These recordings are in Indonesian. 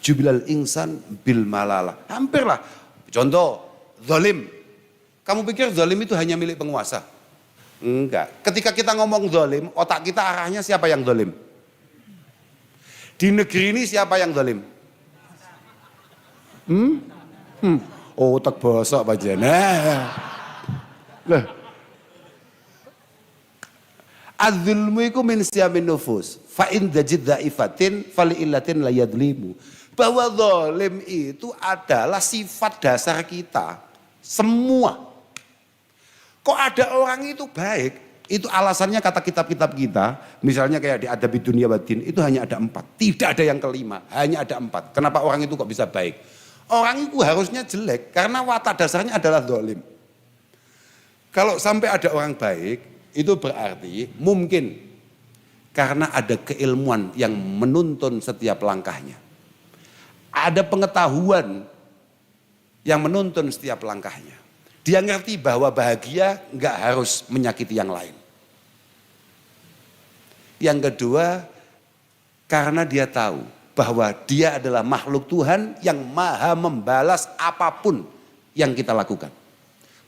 Jubilal insan bil malala. Hampirlah. Contoh, zalim. Kamu pikir zalim itu hanya milik penguasa? Enggak. Ketika kita ngomong zalim, otak kita arahnya siapa yang zalim? Di negeri ini siapa yang zalim? Otak bosok Pak Jana. Lah. Az-zulmu iku min siyamin nufus. Fa in dajid dha'ifatin fali illatin la yadlimu. Bahwa zalim itu adalah sifat dasar kita. Semua. Kok ada orang itu baik? Itu alasannya kata kitab-kitab kita. Misalnya kayak di Adabid Dunia Waddin. Itu hanya ada 4. Tidak ada yang kelima. Hanya ada 4. Kenapa orang itu kok bisa baik? Orang itu harusnya jelek. Karena watak dasarnya adalah zalim. Kalau sampai ada orang baik. Itu berarti mungkin. Karena ada keilmuan yang menuntun setiap langkahnya. Ada pengetahuan yang menuntun setiap langkahnya. Dia ngerti bahwa bahagia nggak harus menyakiti yang lain. Yang kedua, karena dia tahu bahwa dia adalah makhluk Tuhan yang maha membalas apapun yang kita lakukan.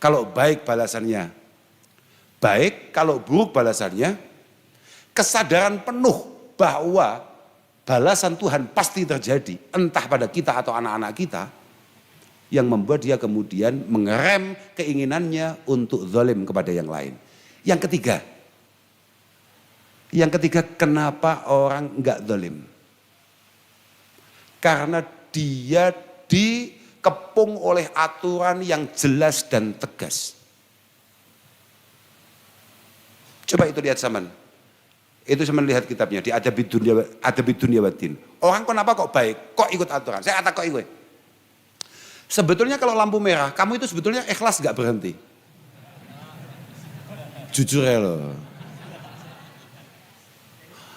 Kalau baik balasannya baik, kalau buruk balasannya, kesadaran penuh bahwa balasan Tuhan pasti terjadi, entah pada kita atau anak-anak kita, yang membuat dia kemudian mengerem keinginannya untuk zalim kepada yang lain. Yang ketiga, kenapa orang enggak zalim? Karena dia dikepung oleh aturan yang jelas dan tegas. Coba itu lihat Saman. Itu saya melihat kitabnya di Adabid Dunia Waddin. Orang kenapa kok baik? Kok ikut aturan? Saya kata kok ikut. Sebetulnya kalau lampu merah, kamu itu sebetulnya ikhlas gak berhenti? Jujur ya loh.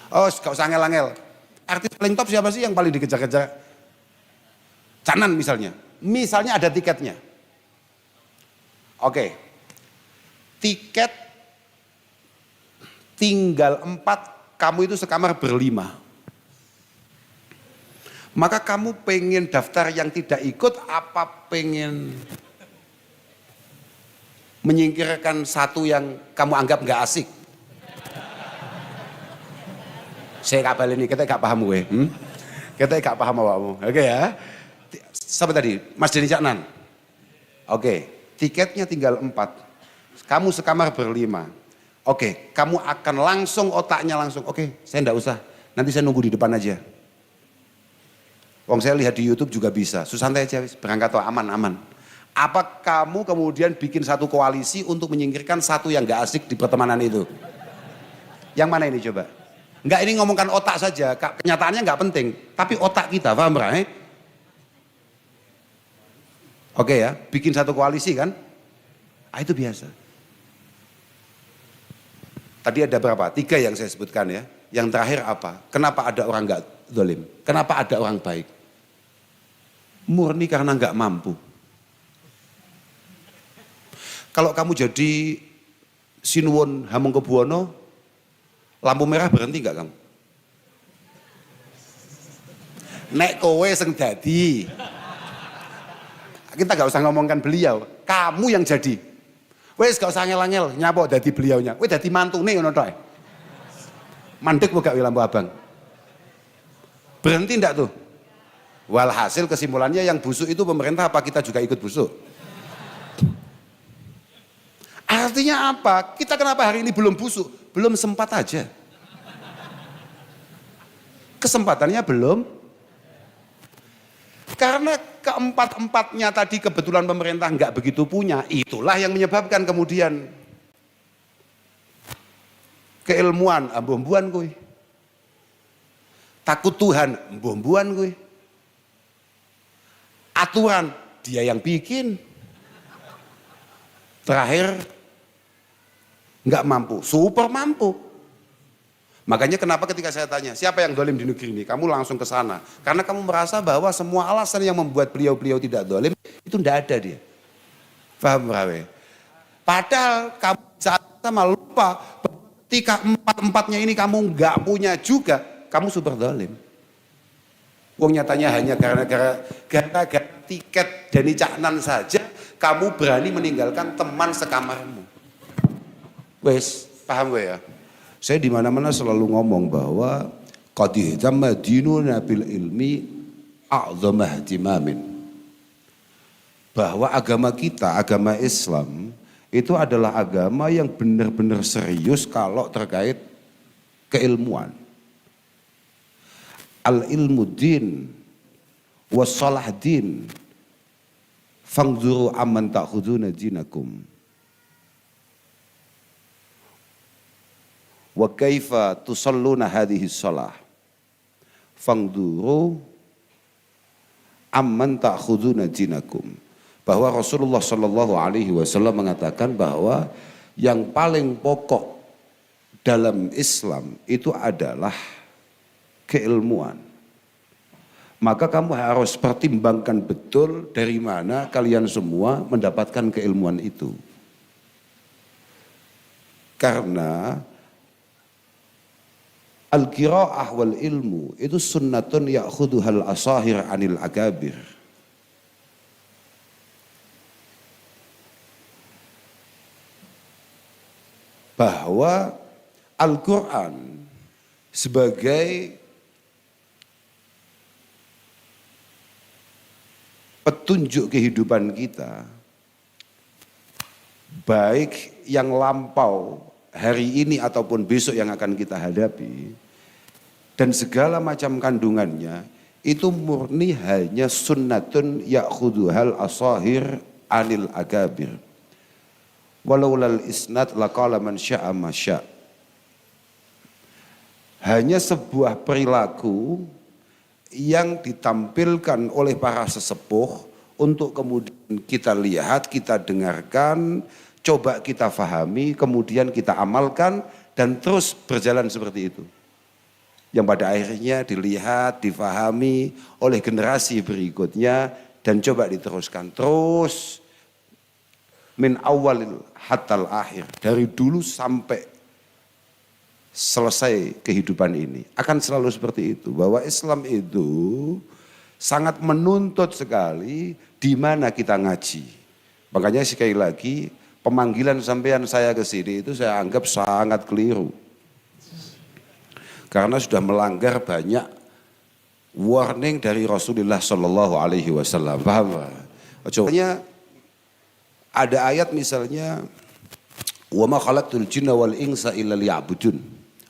Oh, gak usah angel-angel. Artis paling top siapa sih yang paling dikejar-kejar? Canan misalnya. Misalnya ada tiketnya. Oke. Tiket tinggal 4, kamu itu sekamar berlima. Maka kamu pengen daftar yang tidak ikut apa pengen menyingkirkan satu yang kamu anggap gak asik? Saya kabel ini, kita gak paham gue. Kita gak paham awakmu. Oke ya. Siapa tadi? Mas Denny Caknan. Oke, tiketnya tinggal 4. Kamu sekamar berlima. Oke, kamu akan langsung otaknya langsung. Oke, saya enggak usah. Nanti saya nunggu di depan aja. Wong saya lihat di YouTube juga bisa. Santai aja, berangkat toh aman-aman. Apa kamu kemudian bikin satu koalisi untuk menyingkirkan satu yang enggak asik di pertemanan itu? Yang mana ini coba? Enggak, ini ngomongkan otak saja. Kenyataannya enggak penting. Tapi otak kita, paham Bray? Oke ya, bikin satu koalisi kan? Ah, itu biasa. Tadi ada berapa? 3 yang saya sebutkan ya. Yang terakhir apa? Kenapa ada orang enggak zalim? Kenapa ada orang baik? Murni karena enggak mampu. Kalau kamu jadi Sinuwun Hamengkubuwono, lampu merah berhenti enggak kamu? Nek kowe sing dadi. Kita enggak usah ngomongkan beliau, kamu yang jadi. Wes gak usah angel-angel nyapa dadi beliaunya. Wes dadi mantune ngono tok. Mandek kok gak lampu abang. Berhenti ndak tuh? Walhasil kesimpulannya yang busuk itu pemerintah apa kita juga ikut busuk? Artinya apa? Kita kenapa hari ini belum busuk? Belum sempat aja. Kesempatannya belum. Karena keempat-empatnya tadi kebetulan pemerintah nggak begitu punya, itulah yang menyebabkan kemudian keilmuan, ambuh-ambuhan kuy. Takut Tuhan, ambuh-ambuhan kuy. Aturan, dia yang bikin. Terakhir, nggak mampu, super mampu. Makanya kenapa ketika saya tanya, siapa yang zalim di negeri ini? Kamu langsung ke sana. Karena kamu merasa bahwa semua alasan yang membuat beliau-beliau tidak zalim, itu tidak ada dia. Paham Rawe? Padahal kamu saat sama lupa, ketika 4-4-nya ini kamu nggak punya juga, kamu super zalim. Wong nyatanya hanya gara-gara tiket Dani Caknan saja kamu berani meninggalkan teman sekamarmu. Wes, paham gue ya? Saya di mana-mana selalu ngomong bahwa qad ihtamma dinuna bil ilmi a'dhamah ihtimamin. Bahwa agama kita, agama Islam itu adalah agama yang benar-benar serius kalau terkait keilmuan. Al-ilmu din wassalah din fangzuru amman ta'khuduna dinakum wa kaifa tusalluna hadhihi shalah fangzuru amman ta'khuduna dinakum. Bahwa Rasulullah Shallallahu Alaihi Wasallam mengatakan bahwa yang paling pokok dalam Islam itu adalah keilmuan. Maka kamu harus pertimbangkan betul dari mana kalian semua mendapatkan keilmuan itu. Karena al-qiraah wal ilmu itu sunnatun ya'khuduhal asahir anil akabir. Bahwa Al-Quran sebagai petunjuk kehidupan kita, baik yang lampau hari ini ataupun besok yang akan kita hadapi, dan segala macam kandungannya, itu murni hanya sunnatun ya'khuduhal asahir anil akabir. Walaulal isnad laqala man syaa ma syaa. Hanya sebuah perilaku yang ditampilkan oleh para sesepuh untuk kemudian kita lihat, kita dengarkan, coba kita fahami, kemudian kita amalkan dan terus berjalan seperti itu. Yang pada akhirnya dilihat, difahami oleh generasi berikutnya dan coba diteruskan terus min awalil hatal akhir, dari dulu sampai selesai kehidupan ini akan selalu seperti itu. Bahwa Islam itu sangat menuntut sekali di mana kita ngaji. Makanya sekali lagi pemanggilan sampean saya ke sini itu saya anggap sangat keliru. Karena sudah melanggar banyak warning dari Rasulullah Shallallahu Alaihi Wasallam. Paham? Coba ada ayat misalnya wa ma khalaqtul jinna wal insa illa liya'budun.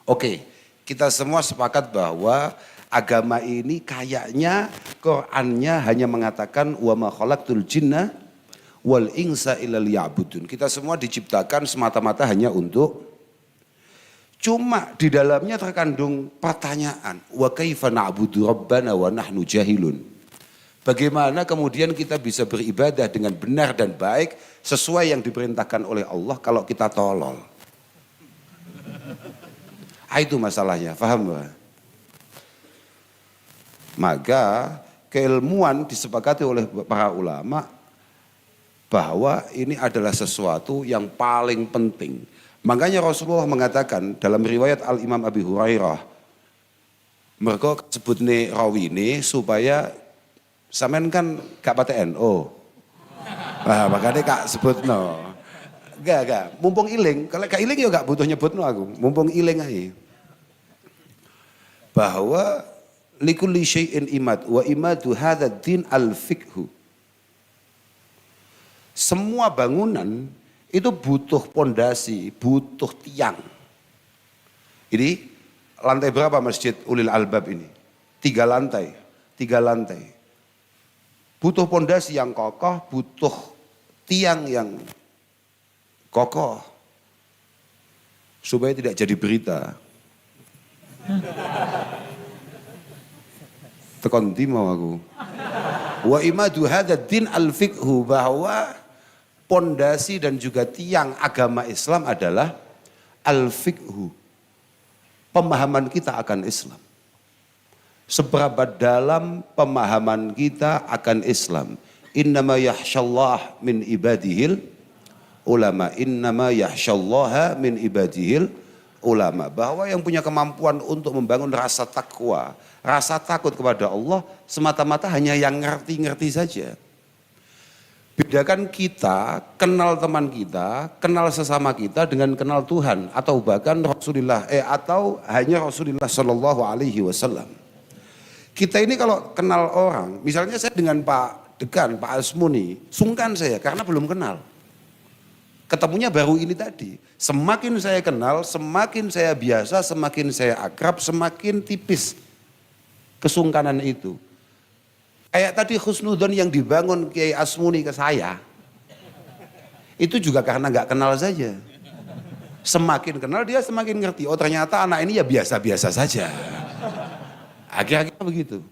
Oke, kita semua sepakat bahwa agama ini kayaknya Qur'annya hanya mengatakan wa ma khalaqtul jinna wal insa illa liya'budun. Kita semua diciptakan semata-mata hanya untuk, cuma di dalamnya terkandung pertanyaan, wa kaifa na'budu rabbana wa nahnu jahilun. Bagaimana kemudian kita bisa beribadah dengan benar dan baik sesuai yang diperintahkan oleh Allah kalau kita tolol. Itu masalahnya, paham gak? Maka keilmuan disepakati oleh para ulama bahwa ini adalah sesuatu yang paling penting. Makanya Rasulullah mengatakan dalam riwayat Al-Imam Abi Hurairah, mereka sebutnya rawine supaya sampean kan gak pakai NO. Nah, makanya kak sebut no. Gak. Mumpung iling. Kalau gak iling ya gak butuh nyebut no aku. Mumpung iling aja. Bahwa likulli syai'in imad wa imadu hadha din al-fiqhu. Semua bangunan itu butuh pondasi, butuh tiang. Ini lantai berapa Masjid Ulil Albab ini? 3 lantai. 3 lantai. Butuh pondasi yang kokoh, butuh tiang yang kokoh supaya tidak jadi berita. Tekon ndi mau aku. Wa imadu hadzal din al-fiqhu, bahwa pondasi dan juga tiang agama Islam adalah al-fiqhu. Pemahaman kita akan Islam. Seberapa dalam pemahaman kita akan Islam. Innama yakhshallah min ibadihil ulama. Innama yakhshallaha min ibadihil ulama. Bahwa yang punya kemampuan untuk membangun rasa takwa, rasa takut kepada Allah semata-mata hanya yang ngerti-ngerti saja. Bedakan kita, kenal teman kita, kenal sesama kita dengan kenal Tuhan atau bahkan Rasulullah atau hanya Rasulullah Shallallahu Alaihi Wasallam. Kita ini kalau kenal orang, misalnya saya dengan Pak Dekan, Pak Asmuni, sungkan saya karena belum kenal. Ketemunya baru ini tadi. Semakin saya kenal, semakin saya biasa, semakin saya akrab, semakin tipis kesungkanan itu. Kayak tadi husnudon yang dibangun Kiai Asmuni ke saya, itu juga karena nggak kenal saja. Semakin kenal dia semakin ngerti. Oh ternyata anak ini ya biasa-biasa saja. Akhir-akhir begitu.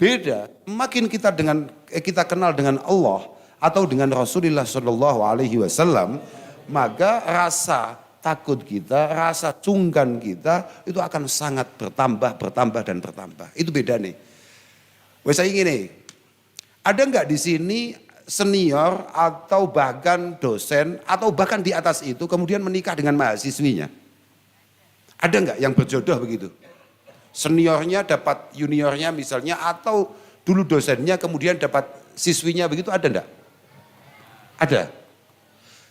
Beda. Semakin kita kenal dengan Allah atau dengan Rasulullah Shallallahu Alaihi Wasallam, maka rasa takut kita, rasa sungkan kita itu akan sangat bertambah dan bertambah. Itu beda nih. Saya ingin nih, ada nggak di sini senior atau bahkan dosen atau bahkan di atas itu kemudian menikah dengan mahasiswinya? Ada nggak yang berjodoh begitu? Seniornya dapat juniornya misalnya atau dulu dosennya kemudian dapat siswinya begitu, ada enggak? Ada.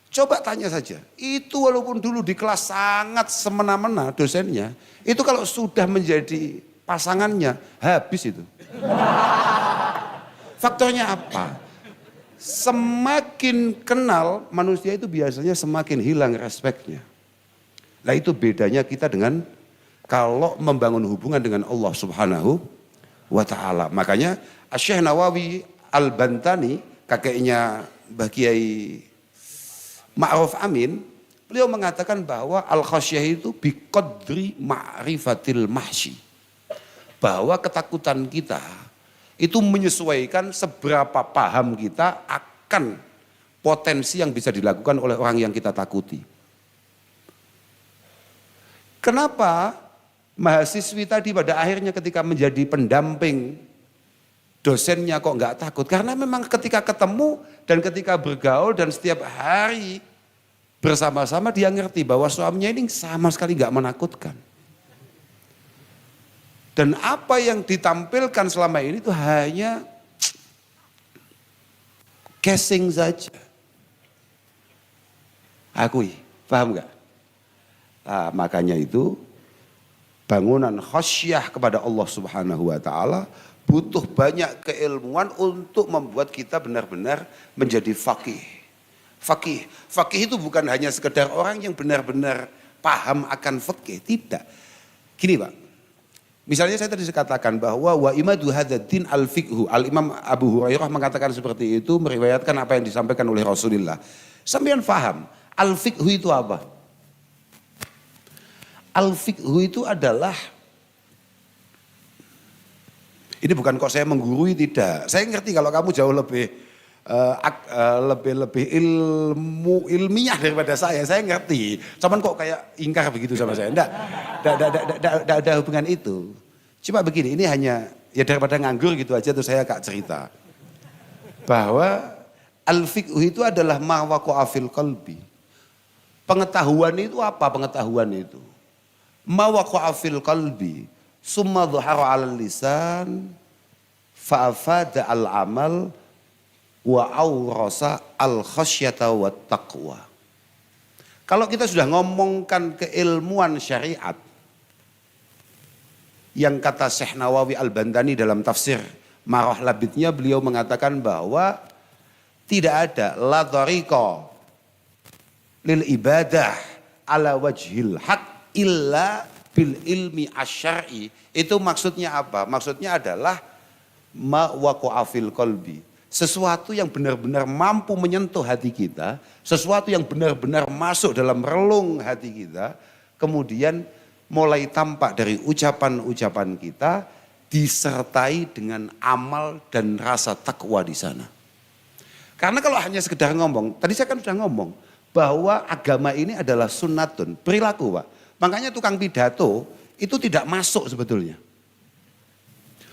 Coba tanya saja, itu walaupun dulu di kelas sangat semena-mena dosennya, itu kalau sudah menjadi pasangannya habis itu. Faktornya apa? Semakin kenal manusia itu biasanya semakin hilang respeknya. Nah itu bedanya kita dengan kalau membangun hubungan dengan Allah Subhanahu wa Ta'ala. Makanya Syekh Nawawi Al-Bantani, kakeknya Mbah Kiai Ma'ruf Amin, beliau mengatakan bahwa al-khasyah itu biqadri ma'rifatil mahsyi. Bahwa ketakutan kita itu menyesuaikan seberapa paham kita akan potensi yang bisa dilakukan oleh orang yang kita takuti. Kenapa mahasiswi tadi pada akhirnya ketika menjadi pendamping dosennya kok nggak takut? Karena memang ketika ketemu dan ketika bergaul dan setiap hari bersama-sama dia ngerti bahwa suaminya ini sama sekali nggak menakutkan. Dan apa yang ditampilkan selama ini itu hanya casing saja. Akui, paham nggak? Nah, makanya itu bangunan khasyah kepada Allah Subhanahu wa Ta'ala butuh banyak keilmuan untuk membuat kita benar-benar menjadi faqih. Faqih itu bukan hanya sekedar orang yang benar-benar paham akan fikih, tidak. Gini Pak. Misalnya saya tadi katakan bahwa wa imadu hadzal al-fiqhu. Al-Imam Abu Hurairah mengatakan seperti itu, meriwayatkan apa yang disampaikan oleh Rasulullah. Sampeyan paham, al-fiqhu itu apa? Al-fiqhu itu adalah, ini bukan kok saya menggurui, tidak. Saya ngerti kalau kamu jauh lebih ilmiah daripada saya ngerti. Cuman kok kayak ingkar begitu sama saya. Enggak ada hubungan itu. Cuma begini, ini hanya ya daripada nganggur gitu aja terus saya kak cerita. Bahwa al-fiqhu itu adalah ma waqa'a fil qalbi. Pengetahuan itu apa pengetahuan itu? Ma waqa'a fil qalbi summa dhahara 'alal lisan fa afada al-amal wa awrasa al-khasyata wa taqwa. Kalau kita sudah ngomongkan keilmuan syariat, yang kata Syekh Nawawi Al-Bantani dalam tafsir Marah Labidnya, beliau mengatakan bahwa tidak ada la tariqa lil ibadah ala wajhil haq illa bil ilmi asyari. Itu maksudnya apa? Maksudnya adalah ma waqa'a fil qalbi. Sesuatu yang benar-benar mampu menyentuh hati kita, sesuatu yang benar-benar masuk dalam relung hati kita, kemudian mulai tampak dari ucapan-ucapan kita, disertai dengan amal dan rasa takwa di sana. Karena kalau hanya sekedar ngomong, tadi saya kan sudah ngomong, bahwa agama ini adalah sunnatun, perilaku Pak. Makanya tukang pidato itu tidak masuk sebetulnya.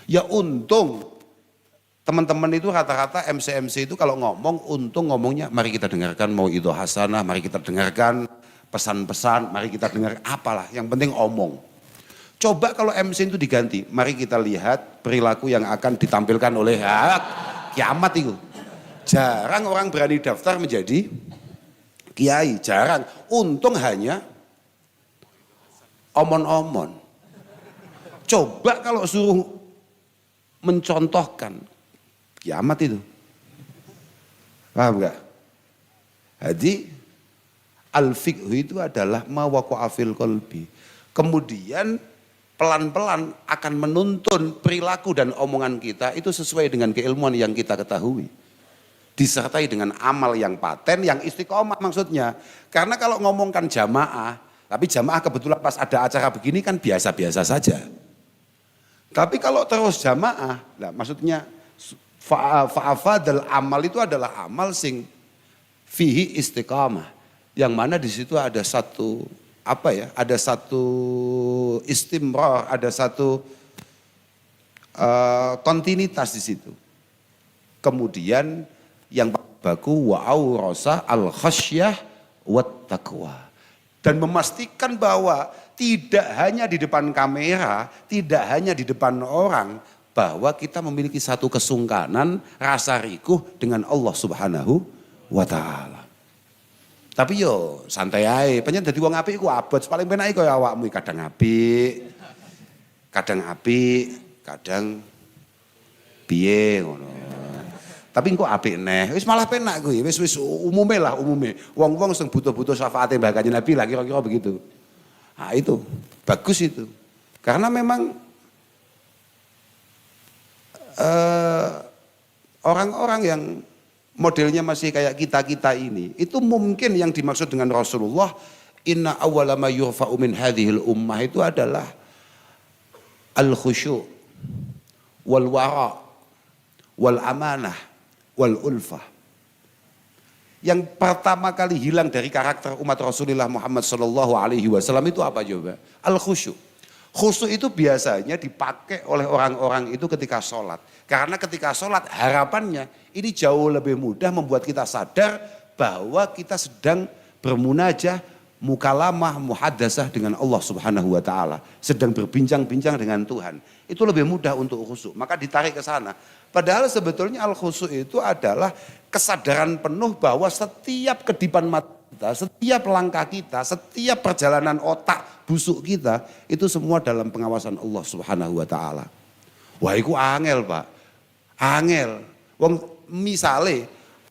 Ya untung, teman-teman itu rata-rata MC itu kalau ngomong, untung ngomongnya mari kita dengarkan mau'idhah hasanah, mari kita dengarkan pesan-pesan, mari kita dengar apalah, yang penting omong. Coba kalau MC itu diganti, mari kita lihat perilaku yang akan ditampilkan oleh kiamat itu. Jarang orang berani daftar menjadi kiai, jarang. Untung hanya omon-omon. Coba kalau suruh mencontohkan, kiamat itu. Paham enggak? Jadi al-fiqh itu adalah ma waqa'a fil qalbi. Kemudian pelan-pelan akan menuntun perilaku dan omongan kita itu sesuai dengan keilmuan yang kita ketahui. Disertai dengan amal yang paten, yang istiqomah maksudnya. Karena kalau ngomongkan jamaah, tapi jamaah kebetulan pas ada acara begini kan biasa-biasa saja. Tapi kalau terus jamaah, nah maksudnya fa'afadal amal itu adalah amal sing fihi istiqamah. Yang mana di situ ada satu ada satu istimrar, ada satu kontinuitas di situ. Kemudian yang baku wa'aurasa al-khasyah wat taqwa. Dan memastikan bahwa tidak hanya di depan kamera, tidak hanya di depan orang, bahwa kita memiliki satu kesungkanan, rasa rikuh dengan Allah Subhanahu wa Ta'ala. Tapi yo santai ae, pancen dadi wong apik iku abot, paling penake kaya awakmu kadang apik, kadang piye ngono. Tapi engko apik neh, wis malah penak kuwi, wis umume. Wong-wong sing butuh-butuh syafaate Mbah Kanjeng Nabi lah kira-kira begitu. Nah itu, bagus itu. Karena memang orang-orang yang modelnya masih kayak kita-kita ini, itu mungkin yang dimaksud dengan Rasulullah, inna awwala ma yurfa'u min hadhil ummah itu adalah al-khusyu' wal wara' wal amanah wal ulfah. Yang pertama kali hilang dari karakter umat Rasulullah Muhammad sallallahu alaihi wasallam itu apa coba? Al-khusyu'. Khusyuk itu biasanya dipakai oleh orang-orang itu ketika sholat. Karena ketika sholat harapannya ini jauh lebih mudah membuat kita sadar bahwa kita sedang bermunajah, mukalamah, muhadasah dengan Allah Subhanahu wa Ta'ala. Sedang berbincang-bincang dengan Tuhan. Itu lebih mudah untuk khusyuk. Maka ditarik ke sana. Padahal sebetulnya al-khusyuk itu adalah kesadaran penuh bahwa setiap kedipan mata kita, setiap langkah kita, setiap perjalanan otak busuk kita, itu semua dalam pengawasan Allah Subhanahu wa Ta'ala. Wah, itu angel, Pak. Angel. Wong misale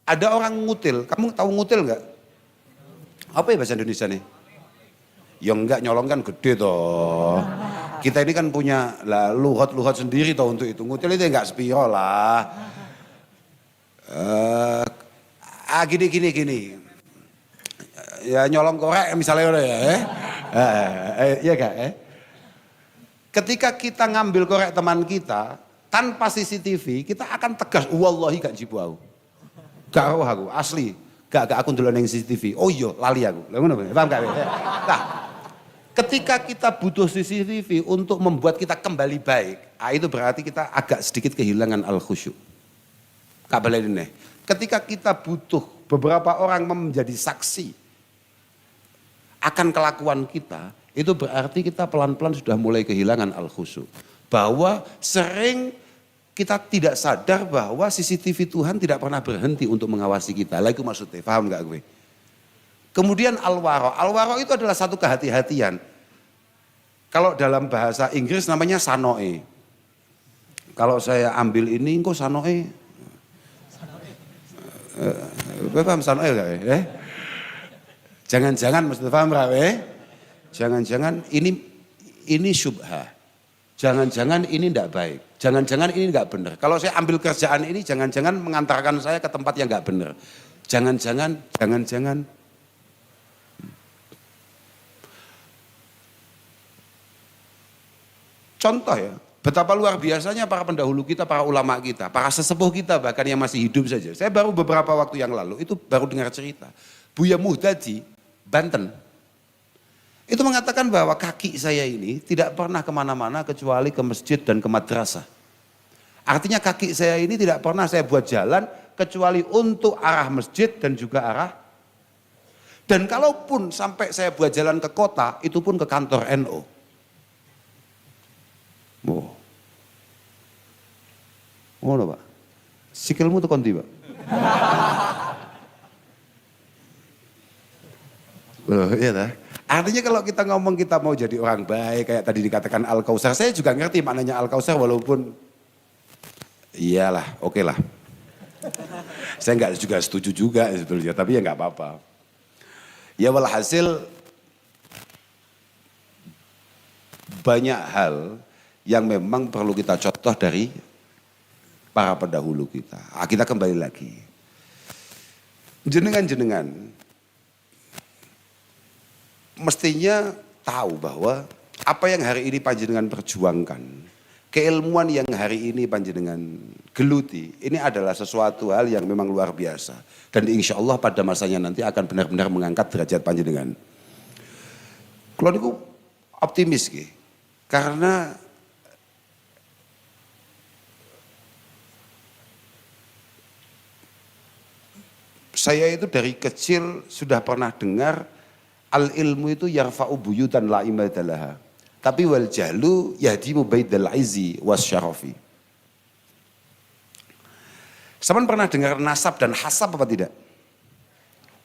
ada orang ngutil, kamu tahu ngutil enggak? Apa ya bahasa Indonesia nih? Ya enggak, nyolong kan gede toh. Kita ini kan punya lugat-lugat sendiri toh untuk itu. Ngutil itu enggak sepiro lah. Gini. Ya nyolong korek misalnya ya. Iya gak? Ketika kita ngambil korek teman kita tanpa CCTV, kita akan tegas, wallahi gak jibu aku. Gak roh aku, asli. Gak aku ndelok ning CCTV. Oh iya, lali aku. Lah ngono, paham gak? Nah, ketika kita butuh CCTV untuk membuat kita kembali baik, itu berarti kita agak sedikit kehilangan al-khusyuk. Gak boleh ini. Ketika kita butuh beberapa orang menjadi saksi akan kelakuan kita, itu berarti kita pelan-pelan sudah mulai kehilangan al-khusyuk. Bahwa sering kita tidak sadar bahwa CCTV Tuhan tidak pernah berhenti untuk mengawasi kita. Lah itu maksudnya, paham gak gue? Kemudian al-wara. Al-wara itu adalah satu kehati-hatian. Kalau dalam bahasa Inggris namanya sanoe. Kalau saya ambil ini, kok sanoe? Paham sanoe gak? Jangan-jangan maksudnya paham gak? Jangan-jangan ini syubhah. Jangan-jangan ini tidak baik. Jangan-jangan ini tidak benar. Kalau saya ambil kerjaan ini, jangan-jangan mengantarkan saya ke tempat yang tidak benar. Jangan-jangan. Contoh ya, betapa luar biasanya para pendahulu kita, para ulama kita, para sesepuh kita bahkan yang masih hidup saja. Saya baru beberapa waktu yang lalu, itu baru dengar cerita. Buya Muhdadi, Banten. Itu mengatakan bahwa kaki saya ini tidak pernah kemana-mana kecuali ke masjid dan ke madrasah. Artinya kaki saya ini tidak pernah saya buat jalan kecuali untuk arah masjid dan juga arah. Dan kalaupun sampai saya buat jalan ke kota, itu pun ke kantor NU. Oh. Ngono, Pak. Sikilmu tekan ndi, Pak? Loh, iya dah. Artinya kalau kita ngomong kita mau jadi orang baik kayak tadi dikatakan Al-Kautsar, saya juga ngerti maknanya Al-Kautsar walaupun iyalah, oke lah. Saya nggak juga setuju juga sebetulnya, tapi ya nggak apa-apa. Ya walhasil banyak hal yang memang perlu kita contoh dari para pendahulu kita. Kita kembali lagi. Jenengan-jenengan mestinya tahu bahwa apa yang hari ini panjenengan perjuangkan, keilmuan yang hari ini panjenengan geluti, ini adalah sesuatu hal yang memang luar biasa. Dan insya Allah pada masanya nanti akan benar-benar mengangkat derajat panjenengan. Kalau niku optimis ki, karena saya itu dari kecil sudah pernah dengar al ilmu itu yarfa'u buyutan la imadalaha. Tapi wal jahlu yahdimu baidal izzi wasyarafi. Saman pernah dengar nasab dan hasab apa tidak?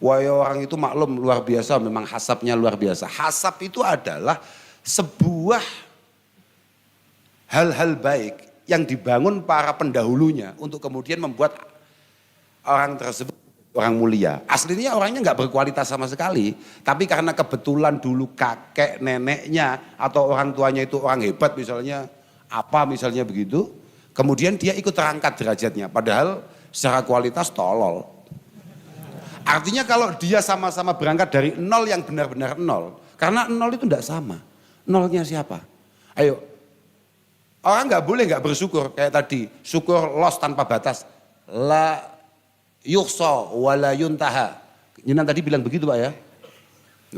Wah, orang itu maklum luar biasa, memang hasabnya luar biasa. Hasab itu adalah sebuah hal-hal baik yang dibangun para pendahulunya untuk kemudian membuat orang tersebut orang mulia. Aslinya orangnya nggak berkualitas sama sekali, tapi karena kebetulan dulu kakek neneknya atau orang tuanya itu orang hebat misalnya, apa misalnya begitu, kemudian dia ikut terangkat derajatnya, padahal secara kualitas tolol. Artinya kalau dia sama-sama berangkat dari nol yang benar-benar nol, karena nol itu tidak sama. Nolnya siapa? Ayo, orang nggak boleh nggak bersyukur kayak tadi, syukur los tanpa batas. La yukhsa wala yuntaha. Jenengan tadi bilang begitu Pak ya?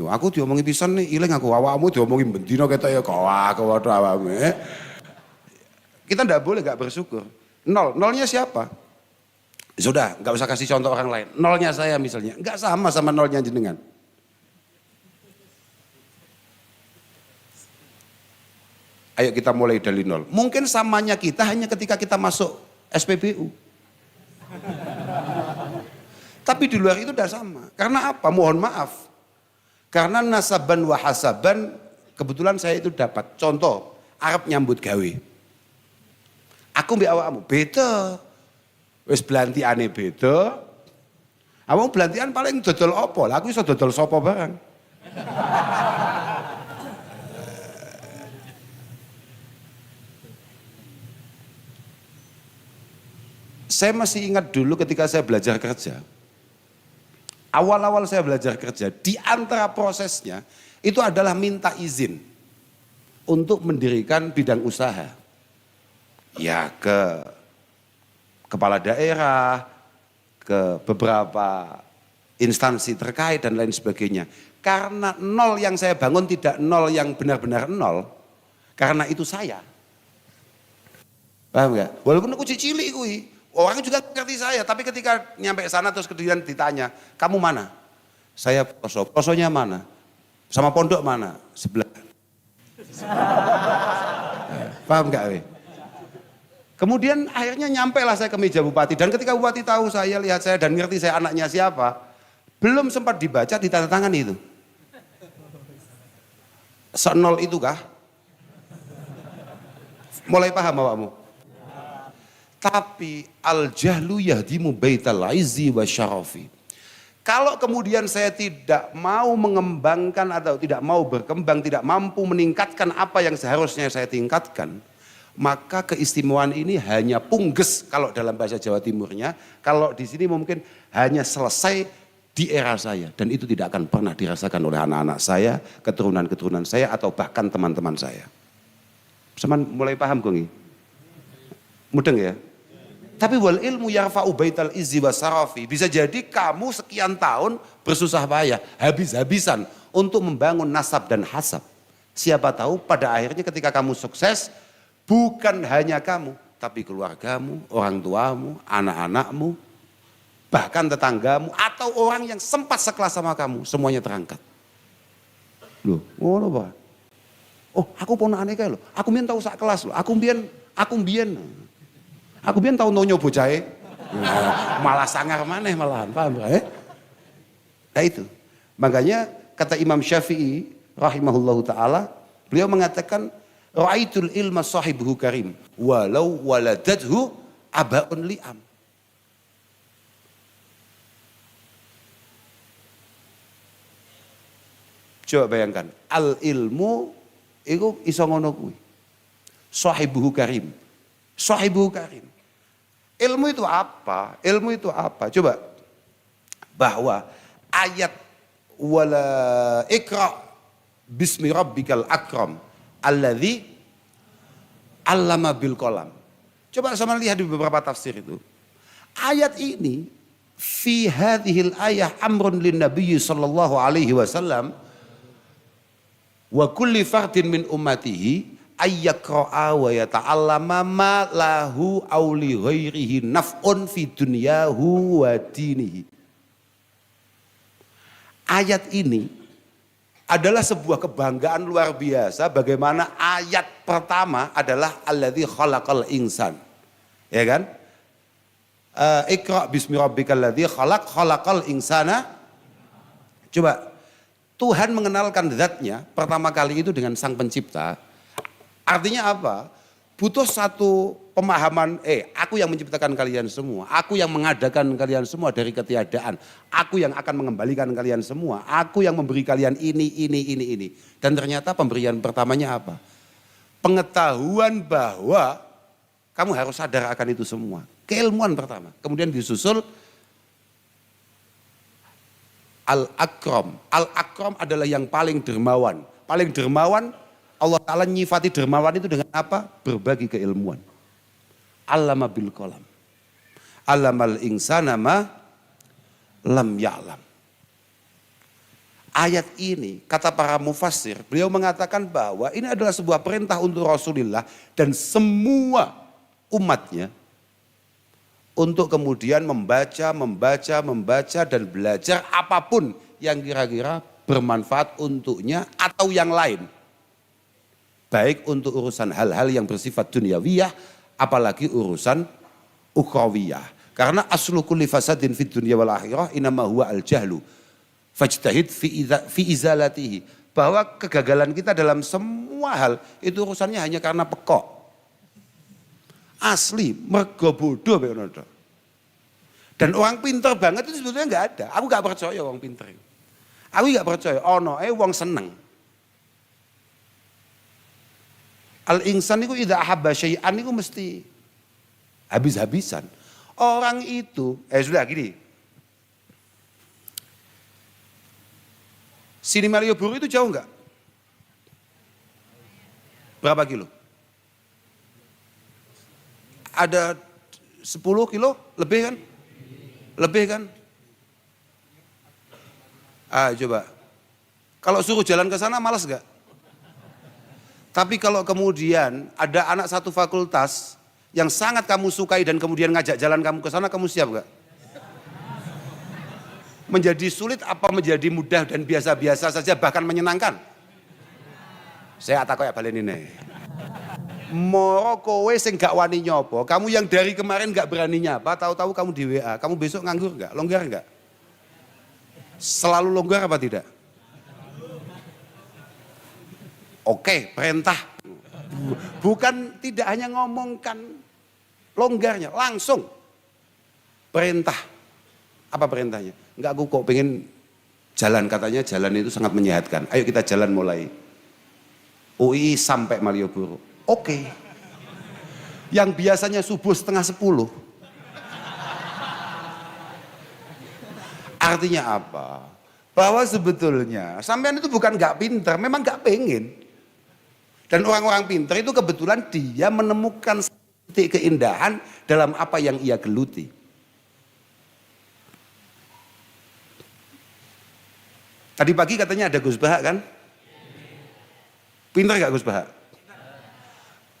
Loh, aku diomongin pisan nih, ilang aku awakmu diomongin bendino ketok ya kawaduh awakmu. Kita ndak boleh nggak bersyukur. Nol, nolnya siapa? Sudah, nggak usah kasih contoh orang lain. Nolnya saya misalnya, nggak sama nolnya jenengan. Ayo kita mulai dari nol. Mungkin samanya kita hanya ketika kita masuk SPBU. Tapi di luar itu udah sama. Karena apa? Mohon maaf. Karena nasaban wa hasaban, kebetulan saya itu dapat. Contoh, Arab nyambut gawe. Aku mbak awakmu, beda. Wis belantiane beda. Awakmu belantian paling dodol opo? Lah aku iso dodol sopo barang. Saya masih ingat dulu ketika saya belajar kerja. Awal-awal saya belajar kerja, di antara prosesnya itu adalah minta izin untuk mendirikan bidang usaha. Ya ke kepala daerah, ke beberapa instansi terkait dan lain sebagainya. Karena nol yang saya bangun tidak nol yang benar-benar nol, karena itu saya. Paham gak? Walaupun aku cilik kuwi. Orang juga ngerti saya, tapi ketika nyampe sana terus kemudian ditanya, kamu mana? Saya poso, posonya mana? Sama pondok mana? Sebelah. Paham gak? We? Kemudian akhirnya nyampe lah saya ke meja bupati, dan ketika bupati tahu saya, lihat saya dan ngerti saya anaknya siapa, belum sempat dibaca ditandatangan itu. Senol itu kah? Mulai paham awakmu? Tapi al-jahlu yahdimu baital izzi wa syarafi. Kalau kemudian saya tidak mau mengembangkan atau tidak mau berkembang, tidak mampu meningkatkan apa yang seharusnya saya tingkatkan, maka keistimewaan ini hanya pungges kalau dalam bahasa Jawa Timurnya, kalau di sini mungkin hanya selesai di era saya, dan itu tidak akan pernah dirasakan oleh anak-anak saya, keturunan-keturunan saya, atau bahkan teman-teman saya. Seman mulai paham kok? Mudeng ya? Tapi wal ilmu yarfa'u baital izzi wa sarafi. Bisa jadi kamu sekian tahun bersusah payah, habis-habisan untuk membangun nasab dan hasab. Siapa tahu pada akhirnya ketika kamu sukses, bukan hanya kamu, tapi keluargamu, orang tuamu, anak-anakmu, bahkan tetanggamu, atau orang yang sempat sekelas sama kamu, semuanya terangkat. Loh, ngono Pak. Oh, aku ponakane kae lho. Aku mbiyen tau sak kelas lho. Aku mbiyen tau nonyo bocahe. Malah sangar maneh malahan, paham ya? Nah itu. Makanya kata Imam Syafi'i rahimahullahu taala, beliau mengatakan ra'aitul ilma sahibuhu karim walau waladathu abaun li'am. Coba bayangkan, al ilmu itu iso ngono kuwi. Sahibuhu karim. Sahibuhu karim. Ilmu itu apa? Ilmu itu apa? Coba bahwa ayat wala ikra bismi rabbikal akram alladzi allama bil qalam. Coba sama lihat di beberapa tafsir itu. Ayat ini fi hadhil ayah amrun lin nabiy sallallahu alaihi wasallam wa kulli fardin min ummatihi ayyaqra'a wa yata'allama ma lahu aw li ghairihi naf'un fi dunyahu wa dinihi. Ayat ini adalah sebuah kebanggaan luar biasa bagaimana ayat pertama adalah alladzi khalaqal insan. Ya kan? Iqra bismi rabbikal ladzi khalaq khalaqal insana. Coba Tuhan mengenalkan zatnya pertama kali itu dengan sang pencipta. Artinya apa? Butuh satu pemahaman, aku yang menciptakan kalian semua, aku yang mengadakan kalian semua dari ketiadaan, aku yang akan mengembalikan kalian semua, aku yang memberi kalian ini. Dan ternyata pemberian pertamanya apa? Pengetahuan bahwa kamu harus sadar akan itu semua. Keilmuan pertama. Kemudian disusul Al-Akram. Al-Akram adalah yang paling dermawan. Paling dermawan, Allah Ta'ala nyifati dermawan itu dengan apa? Berbagi keilmuan. Allama bil qalam. Allamal insana ma lam ya'lam. Ayat ini, kata para mufassir, beliau mengatakan bahwa ini adalah sebuah perintah untuk Rasulullah dan semua umatnya untuk kemudian membaca dan belajar apapun yang kira-kira bermanfaat untuknya atau yang lain. Baik untuk urusan hal-hal yang bersifat dunyawiyah, apalagi urusan ukhrawiyah. Karena aslu kulli fasadin fid dunya wal akhirah inama huwa al-jahlu. Fajtahid fi izalatihi. Bahwa kegagalan kita dalam semua hal itu urusannya hanya karena pekok. Asli, mergo bodoh. Dan orang pinter banget itu sebetulnya enggak ada. Aku enggak percaya orang pinter. Aku enggak percaya, wong seneng. Al-insan itu idza ahabba syai'an itu mesti habis-habisan. Orang itu, sudah gini. Sini Malioboro itu jauh enggak? Berapa kilo? Ada 10 kilo lebih kan? Lebih kan? Coba. Kalau suruh jalan ke sana malas enggak? Tapi kalau kemudian ada anak satu fakultas yang sangat kamu sukai dan kemudian ngajak jalan kamu ke sana, kamu siap enggak? Menjadi sulit apa menjadi mudah dan biasa-biasa saja bahkan menyenangkan? Saya tak kayak balen ini. Moro kowe sing gak wani nyopo, kamu yang dari kemarin gak berani nyapa, tahu-tahu kamu di WA, kamu besok nganggur enggak? Longgar enggak? Selalu longgar apa tidak? Oke, perintah. Bukan tidak hanya ngomongkan longgarnya, langsung perintah. Apa perintahnya? Enggak, aku kok pengen jalan, katanya jalan itu sangat menyehatkan. Ayo kita jalan mulai UI sampai Malioboro. Oke. Yang biasanya subuh 9:30. Artinya apa? Bahwa sebetulnya sampean itu bukan gak pinter, memang gak pengen. Dan orang-orang pinter itu kebetulan dia menemukan titik keindahan dalam apa yang ia geluti. Tadi pagi katanya ada Gus Baha kan? Pinter gak Gus Baha?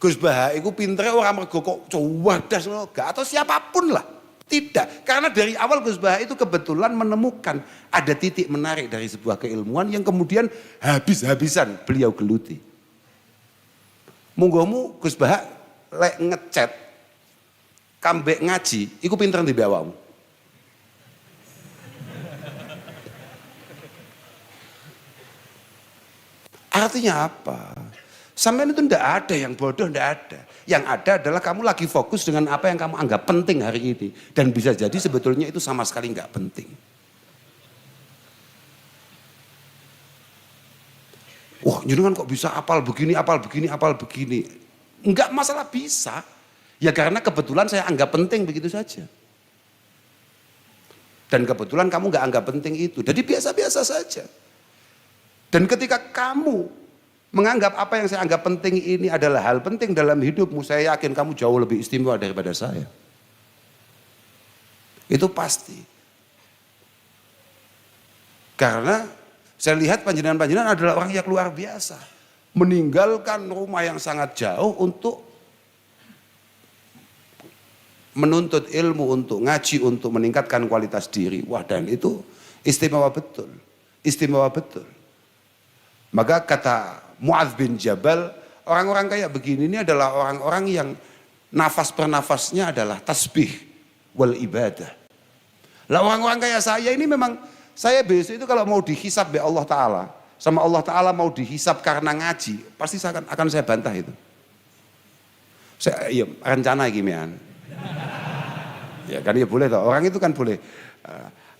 Gus Baha itu pinternya orang mergo kok cerdas gak atau siapapun lah. Tidak, karena dari awal Gus Baha itu kebetulan menemukan ada titik menarik dari sebuah keilmuan yang kemudian habis-habisan beliau geluti. Munggomu Gus Bahak lek ngechat kambek ngaji, iku pinter ndi awakmu. Artinya apa? Sampai itu ndak ada yang bodoh, ndak ada. Yang ada adalah kamu lagi fokus dengan apa yang kamu anggap penting hari ini. Dan bisa jadi sebetulnya itu sama sekali nggak penting. Wah, jenengan kok bisa apal begini, apal begini, apal begini. Enggak masalah bisa. Ya karena kebetulan saya anggap penting begitu saja. Dan kebetulan kamu nggak anggap penting itu. Jadi biasa-biasa saja. Dan ketika kamu menganggap apa yang saya anggap penting ini adalah hal penting dalam hidupmu, saya yakin kamu jauh lebih istimewa daripada saya. Itu pasti. Karena saya lihat panjenengan-panjenengan adalah orang yang luar biasa. Meninggalkan rumah yang sangat jauh untuk menuntut ilmu, untuk ngaji, untuk meningkatkan kualitas diri. Wah, dan itu istimewa betul. Istimewa betul. Maka kata Mu'adz bin Jabal, orang-orang kayak begini ini adalah orang-orang yang nafas per nafasnya adalah tasbih wal ibadah. Lah orang-orang kayak saya ini memang, saya besok itu kalau mau dihisab oleh Allah Ta'ala, sama Allah Ta'ala mau dihisab karena ngaji, pasti akan saya bantah itu. Saya, iya, rencana gimana? Ya kan ya boleh toh, orang itu kan boleh.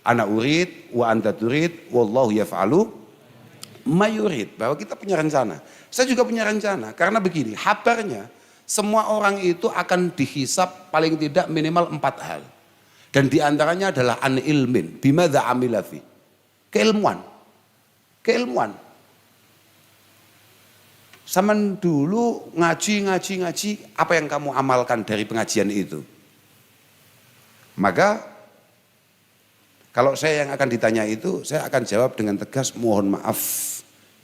Ana urid, wa anta turid, wallahu yaf'alu mayurid, bahwa kita punya rencana. Saya juga punya rencana, karena begini, kabarnya semua orang itu akan dihisab paling tidak minimal 4 hal. Dan diantaranya adalah an ilmin, bimadza amila fi. Keilmuan. Keilmuan. Zaman dulu ngaji, apa yang kamu amalkan dari pengajian itu? Maka kalau saya yang akan ditanya itu, saya akan jawab dengan tegas, mohon maaf.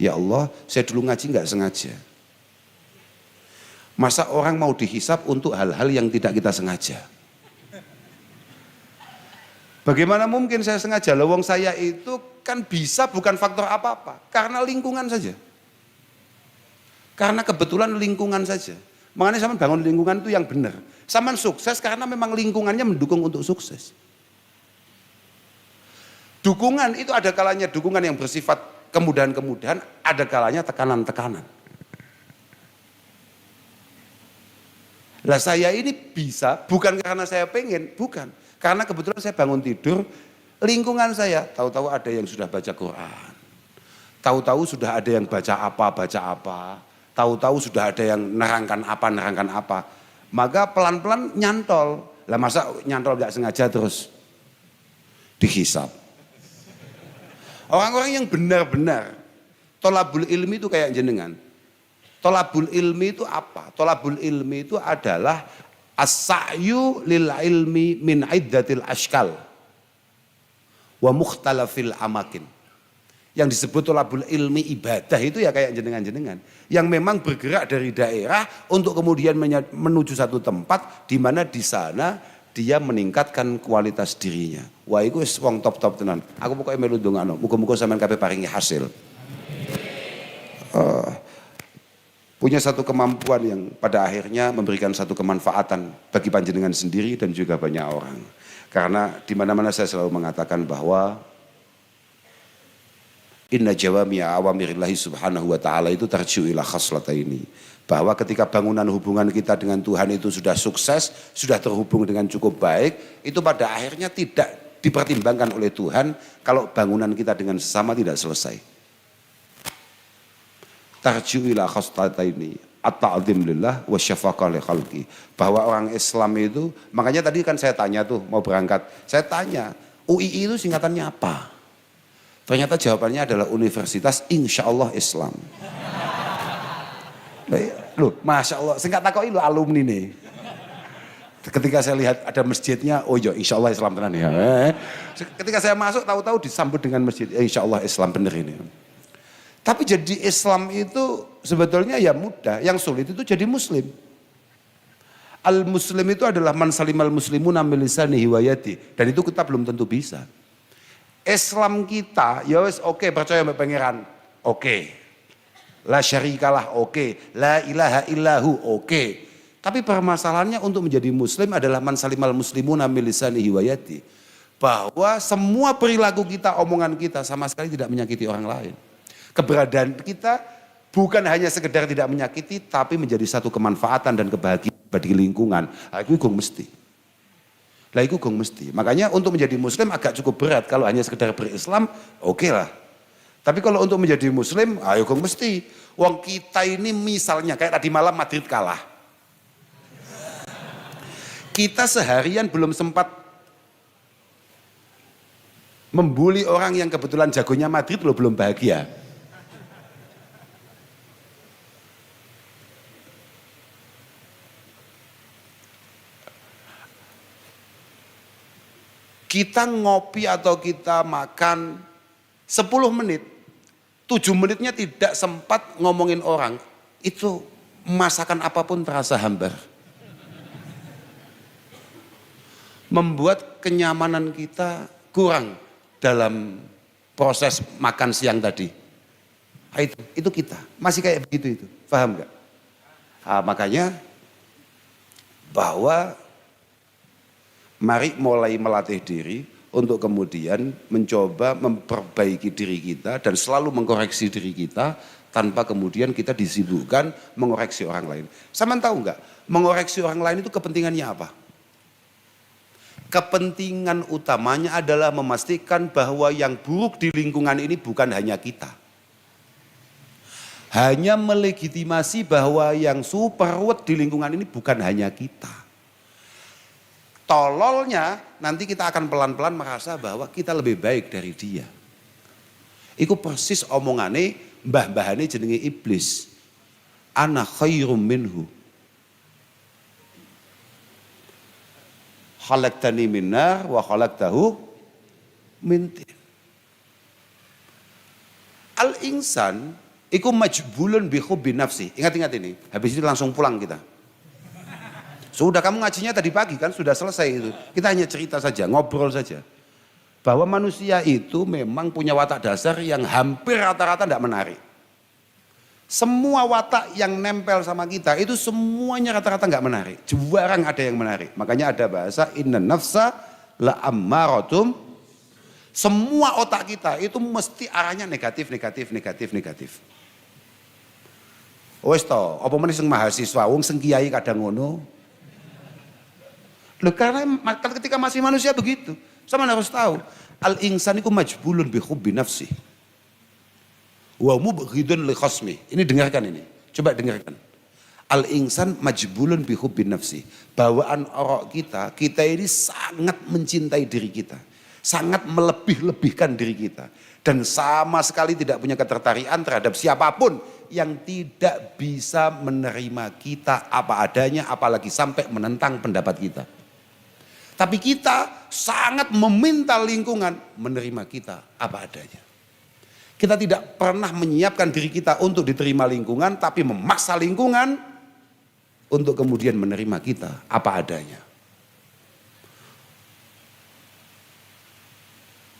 Ya Allah, saya dulu ngaji nggak sengaja. Masa orang mau dihisap untuk hal-hal yang tidak kita sengaja? Bagaimana mungkin saya sengaja? Lawang saya itu kan bisa bukan faktor apa-apa, karena lingkungan saja. Karena kebetulan lingkungan saja. Makanya sama bangun lingkungan itu yang benar. Sama sukses karena memang lingkungannya mendukung untuk sukses. Dukungan itu ada kalanya dukungan yang bersifat kemudahan-kemudahan, ada kalanya tekanan-tekanan. Lah saya ini bisa bukan karena saya pengen, bukan. Karena kebetulan saya bangun tidur, lingkungan saya tahu-tahu ada yang sudah baca Quran. Tahu-tahu sudah ada yang baca apa. Tahu-tahu sudah ada yang nerangkan apa. Maka pelan-pelan nyantol. Lah masa nyantol gak sengaja terus dihisap. Orang-orang yang benar-benar tolabul ilmi itu kayak jenengan. Tolabul ilmi itu apa? Tolabul ilmi itu adalah as-sa'yu lil ilmi min iddatil ashkal wa mukhtalafil amakin. Yang disebut tolabul ilmi ibadah itu ya kayak jenengan-jenengan. Yang memang bergerak dari daerah untuk kemudian menuju satu tempat di mana di sana dia meningkatkan kualitas dirinya. Wah itu wong top-top tenan. Aku pokoknya melu ndongakno, muga-muga sampean kabeh paringi hasil. Punya satu kemampuan yang pada akhirnya memberikan satu kemanfaatan bagi panjenengan sendiri dan juga banyak orang. Karena di mana-mana saya selalu mengatakan bahwa inna jawami'a awamirillahi subhanahu wa ta'ala itu tarji'u ila khaslataini. Bahwa ketika bangunan hubungan kita dengan Tuhan itu sudah sukses, sudah terhubung dengan cukup baik, itu pada akhirnya tidak dipertimbangkan oleh Tuhan kalau bangunan kita dengan sesama tidak selesai. Tarji'u ila khaslataini at-ta'zim lillah wa syafaqah li khalqi. Bahwa orang Islam itu, makanya tadi kan saya tanya tuh mau berangkat, saya tanya UII itu singkatannya apa? Ternyata jawabannya adalah Universitas Insyaallah Islam. Loh, Masya Allah, singkat takoi lo alumni nih. Ketika saya lihat ada masjidnya, oh iya insya Allah Islam tenan ya. Ketika saya masuk tahu-tahu disambut dengan masjid, insya Allah Islam bener ini. Tapi jadi Islam itu sebetulnya ya mudah, yang sulit itu jadi muslim. Al-muslim itu adalah man salimal muslimuna min lisanihi wa yadihi, dan itu kita belum tentu bisa. Islam kita, ya wes oke, percaya sama pangeran, oke. La syarikalah oke, la ilaha illahu oke. Tapi permasalahannya untuk menjadi muslim adalah man salimal muslimuna min lisanihi wa yadihi. Bahwa semua perilaku kita, omongan kita sama sekali tidak menyakiti orang lain. Keberadaan kita bukan hanya sekedar tidak menyakiti, tapi menjadi satu kemanfaatan dan kebahagiaan bagi lingkungan. Itu gong mesti. Lah itu gong mesti. Makanya untuk menjadi muslim agak cukup berat. Kalau hanya sekedar berislam, oke lah. Tapi kalau untuk menjadi muslim, ayo gong mesti. Wong kita ini misalnya kayak tadi malam Madrid kalah. Kita seharian belum sempat membuli orang yang kebetulan jagonya Madrid loh, belum bahagia. Kita ngopi atau kita makan 10 menit, 7 menitnya tidak sempat ngomongin orang, itu masakan apapun terasa hambar. Membuat kenyamanan kita kurang dalam proses makan siang tadi. Itu kita, masih kayak begitu itu, paham gak? Makanya bahwa mari mulai melatih diri untuk kemudian mencoba memperbaiki diri kita dan selalu mengkoreksi diri kita tanpa kemudian kita disibukkan mengoreksi orang lain. Sama tahu nggak? Mengoreksi orang lain itu kepentingannya apa? Kepentingan utamanya adalah memastikan bahwa yang buruk di lingkungan ini bukan hanya kita. Hanya melegitimasi bahwa yang super ruwet di lingkungan ini bukan hanya kita. Tololnya nanti kita akan pelan-pelan merasa bahwa kita lebih baik dari dia. Iku persis omongane mbah-mbahane jenenge iblis. Ana khairum minhu. Khalaqtani min nar wa khalaqtahu min tin. Al-insan iku majbulun bi hubbi nafsi. Ingat-ingat ini, habis itu langsung pulang kita. Sudah kamu ngajinya tadi pagi kan, sudah selesai itu. Kita hanya cerita saja, ngobrol saja. Bahwa manusia itu memang punya watak dasar yang hampir rata-rata tidak menarik. Semua watak yang nempel sama kita itu semuanya rata-rata nggak menarik. Jarang ada yang menarik. Makanya ada bahasa inna nafsa la ammaratum. Semua otak kita itu mesti arahnya negatif, negatif, negatif, negatif. Wes to, apa meneh sing mahasiswa wong sing kiai kadang ngono. Loh, karena ketika masih manusia begitu, sama harus tahu al-insan iku majbulun bi hubbi nafsi. Wa mubghidun li khasmi. Ini dengarkan ini. Coba dengarkan. Al-insan majbulun bi hubbi nafsi. Bawaan orok kita ini sangat mencintai diri kita. Sangat melebih-lebihkan diri kita. Dan sama sekali tidak punya ketertarikan terhadap siapapun yang tidak bisa menerima kita apa adanya, apalagi sampai menentang pendapat kita. Tapi kita sangat meminta lingkungan menerima kita apa adanya. Kita tidak pernah menyiapkan diri kita untuk diterima lingkungan, tapi memaksa lingkungan untuk kemudian menerima kita apa adanya.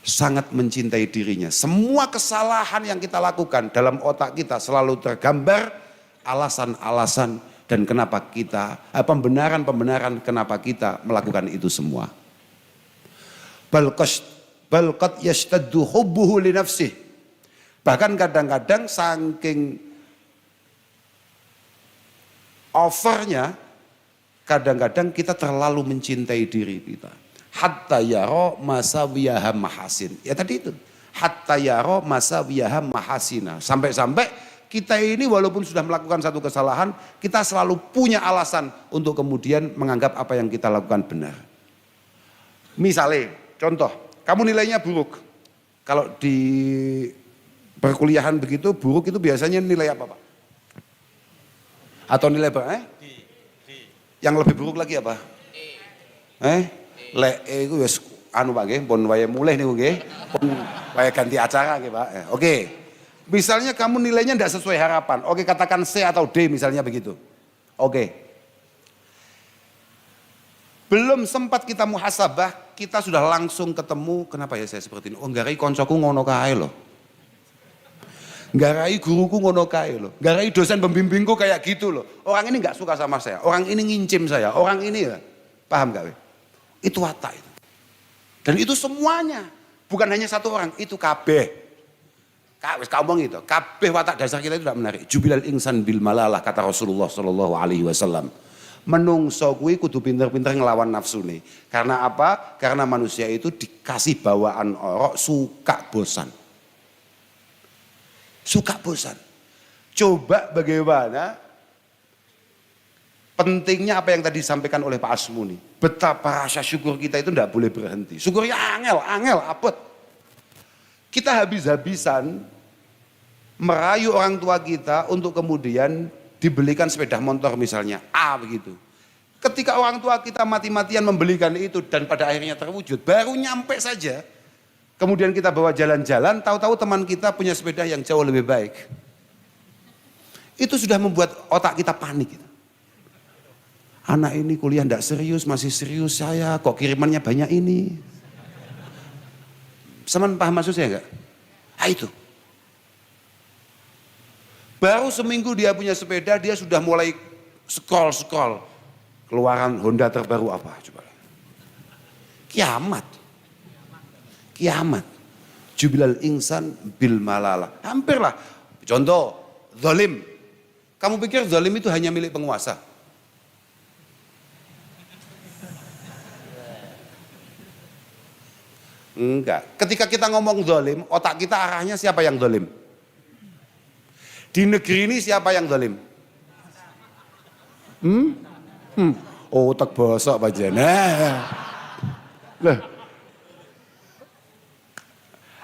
Sangat mencintai dirinya. Semua kesalahan yang kita lakukan dalam otak kita selalu tergambar alasan-alasan dan kenapa kita, pembenaran-pembenaran kenapa kita melakukan itu semua. Bal qad yashtaddu hubbuhu li nafsihi. Bahkan kadang-kadang saking overnya, kadang-kadang kita terlalu mencintai diri kita. Hatta yaro masawiyaha mahasin. Ya tadi itu. Hatta yaro masawiyaha mahasina. Sampai-sampai kita ini walaupun sudah melakukan satu kesalahan, kita selalu punya alasan untuk kemudian menganggap apa yang kita lakukan benar. Misalnya, contoh, kamu nilainya buruk. Kalau di perkuliahan begitu, buruk itu biasanya nilai apa Pak? Atau nilai apa? Yang lebih buruk lagi apa? Itu wis anu Pak nggih, pun waya mulih niku nggih. Pun waya ganti acara nggih Pak. Oke. Misalnya kamu nilainya tidak sesuai harapan. Oke, katakan C atau D misalnya begitu. Oke. Belum sempat kita muhasabah, kita sudah langsung ketemu, kenapa ya saya seperti ini? Oh, nggak koncoku ngono kae loh. Garai guruku ngono kae loh. Garai dosen pembimbingku kayak gitu loh. Orang ini nggak suka sama saya. Orang ini ngincim saya. Orang ini ya. Paham gak? Itu watak itu. Dan itu semuanya. Bukan hanya satu orang. Itu kabeh. Kau ngomong itu. Kabeh watak dasar kita itu tidak menarik. Jubilal insan bil malalah kata Rasulullah Shallallahu Alaihi Wasallam. Menungso kuwi kudu pinter-pinter ngelawan nafsu nih. Karena apa? Karena manusia itu dikasih bawaan orok suka bosan. Suka bosan. Coba bagaimana pentingnya apa yang tadi disampaikan oleh Pak Asmuni. Betapa rasa syukur kita itu tidak boleh berhenti. Syukurnya angel, apet. Kita habis-habisan merayu orang tua kita untuk kemudian dibelikan sepeda motor misalnya. Begitu. Ketika orang tua kita mati-matian membelikan itu dan pada akhirnya terwujud. Baru nyampe saja. Kemudian kita bawa jalan-jalan, tahu-tahu teman kita punya sepeda yang jauh lebih baik. Itu sudah membuat otak kita panik. Anak ini kuliah tidak serius, masih serius saya, kok kirimannya banyak ini. Saman paham maksud saya enggak? Itu. Baru seminggu dia punya sepeda, dia sudah mulai scroll. Keluaran Honda terbaru apa? Coba. Kiamat. Jubilal insan bil malala. Hampirlah. Contoh, zalim. Kamu pikir zalim itu hanya milik penguasa? Enggak. Ketika kita ngomong zalim, otak kita arahnya siapa yang zalim? Di negeri ini siapa yang zalim? Otak bosok Pak Jana. Loh.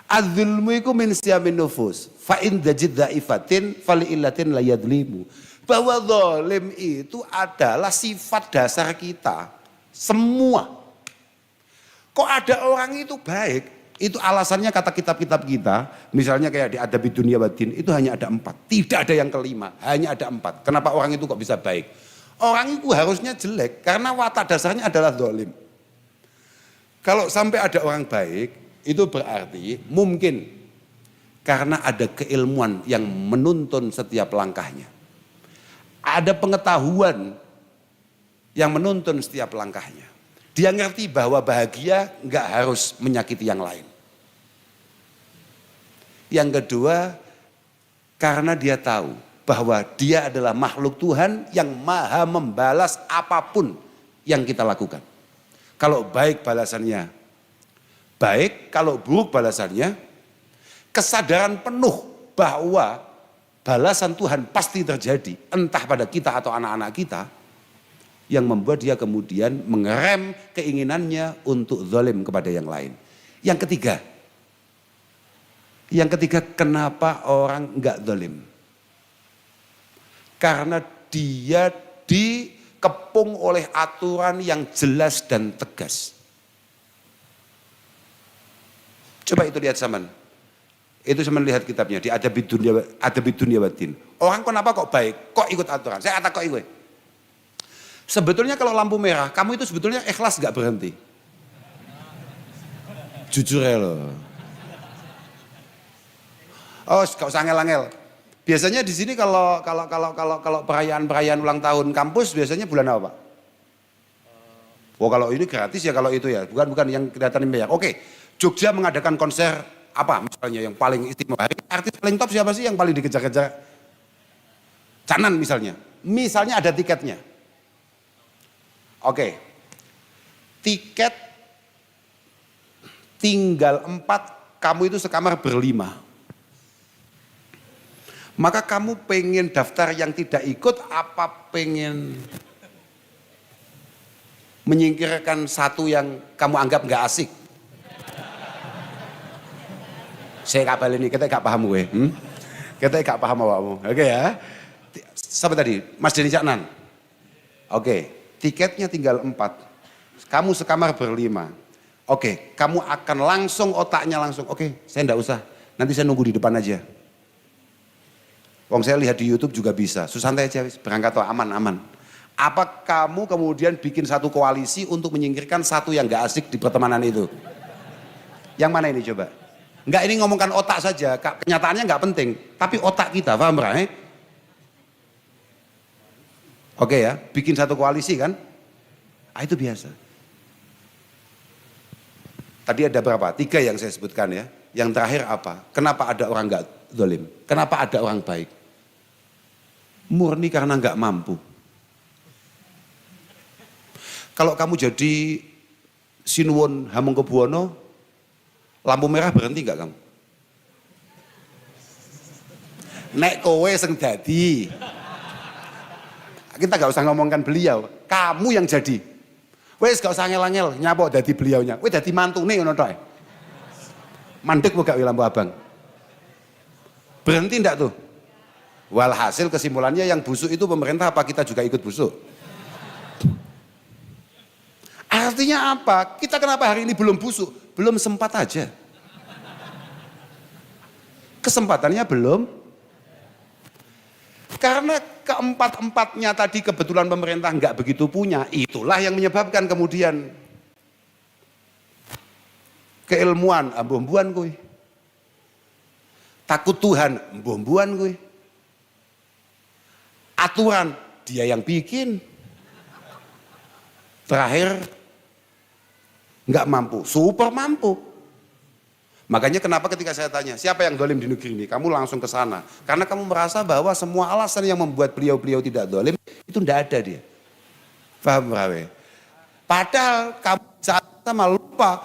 Az-zulmu iku min siyamin nufus. Fa in dajid dha'ifatin fali illatin la yadlimu. Bahwa zalim itu adalah sifat dasar kita. Semua. Kok ada orang itu baik? Itu alasannya kata kitab-kitab kita. Misalnya kayak di Adabi Dunia Waddin itu hanya ada 4. Tidak ada yang kelima. Hanya ada 4. Kenapa orang itu kok bisa baik? Orang itu harusnya jelek. Karena watak dasarnya adalah zalim. Kalau sampai ada orang baik. Itu berarti mungkin karena ada keilmuan yang menuntun setiap langkahnya. Ada pengetahuan yang menuntun setiap langkahnya. Dia ngerti bahwa bahagia nggak harus menyakiti yang lain. Yang kedua, karena dia tahu bahwa dia adalah makhluk Tuhan yang maha membalas apapun yang kita lakukan. Kalau baik balasannya baik, kalau buruk balasannya, kesadaran penuh bahwa balasan Tuhan pasti terjadi, entah pada kita atau anak-anak kita, yang membuat dia kemudian mengerem keinginannya untuk zalim kepada yang lain. Yang ketiga, kenapa orang enggak zalim? Karena dia dikepung oleh aturan yang jelas dan tegas. Coba itu lihat Saman. Itu Saman lihat kitabnya di Adabi Dunia Waddin. Orang kenapa kok baik? Kok ikut aturan? Saya kata kok ikut. Sebetulnya kalau lampu merah, kamu itu sebetulnya ikhlas gak berhenti? Jujur ya loh. Oh, gak usah angel-angel. Biasanya di sini kalau perayaan ulang tahun kampus biasanya bulan apa, Pak? Oh, kalau ini gratis ya kalau itu ya, bukan yang kelihatan bayar. Oke, Jogja mengadakan konser apa misalnya yang paling istimewa. Artis paling top siapa sih yang paling dikejar-kejar? Canan misalnya. Misalnya ada tiketnya. Oke, tiket tinggal 4, kamu itu sekamar berlima. Maka kamu pengen daftar yang tidak ikut apa pengen menyingkirkan satu yang kamu anggap nggak asik? Saya kabel ini, kita gak paham gue. Kita gak paham awakmu. Oke ya. Sampai tadi, Mas Denny Caknan. Oke. Tiketnya tinggal 4, kamu sekamar berlima. Oke, kamu akan langsung otaknya langsung, oke, saya enggak usah, nanti saya nunggu di depan aja. Wong saya lihat di YouTube juga bisa, santai aja, berangkat tuh aman. Apa kamu kemudian bikin satu koalisi untuk menyingkirkan satu yang enggak asik di pertemanan itu? Yang mana ini coba? Enggak, ini ngomongkan otak saja, kenyataannya enggak penting, tapi otak kita, paham Rai? Oke ya, bikin satu koalisi kan? Ah, itu biasa. Tadi ada berapa? 3 yang saya sebutkan ya. Yang terakhir apa? Kenapa ada orang enggak zalim? Kenapa ada orang baik? Murni karena enggak mampu. Kalau kamu jadi Sinuwun Hamengkubuwono, lampu merah berhenti enggak kamu? Nek kowe sing dadi. Kita gak usah ngomongkan beliau, kamu yang jadi. Wes gak usah ngel-ngel nyapa dadi beliaunya. Kowe dadi mantune ngono tok. Mandek gak lampu abang. Berhenti ndak tuh? Walhasil kesimpulannya yang busuk itu pemerintah apa kita juga ikut busuk? Artinya apa? Kita kenapa hari ini belum busuk? Belum sempat aja. Kesempatannya belum. Karena keempat-empatnya tadi kebetulan pemerintah nggak begitu punya, itulah yang menyebabkan kemudian keilmuan, ambuh-ambuhan kuy. Takut Tuhan, ambuh-ambuhan kuy. Aturan, dia yang bikin. Terakhir, nggak mampu, super mampu. Makanya kenapa ketika saya tanya, siapa yang dolim di negeri ini? Kamu langsung ke sana. Karena kamu merasa bahwa semua alasan yang membuat beliau-beliau tidak dolim, itu tidak ada dia. Paham Rawe? Padahal kamu saat sama lupa,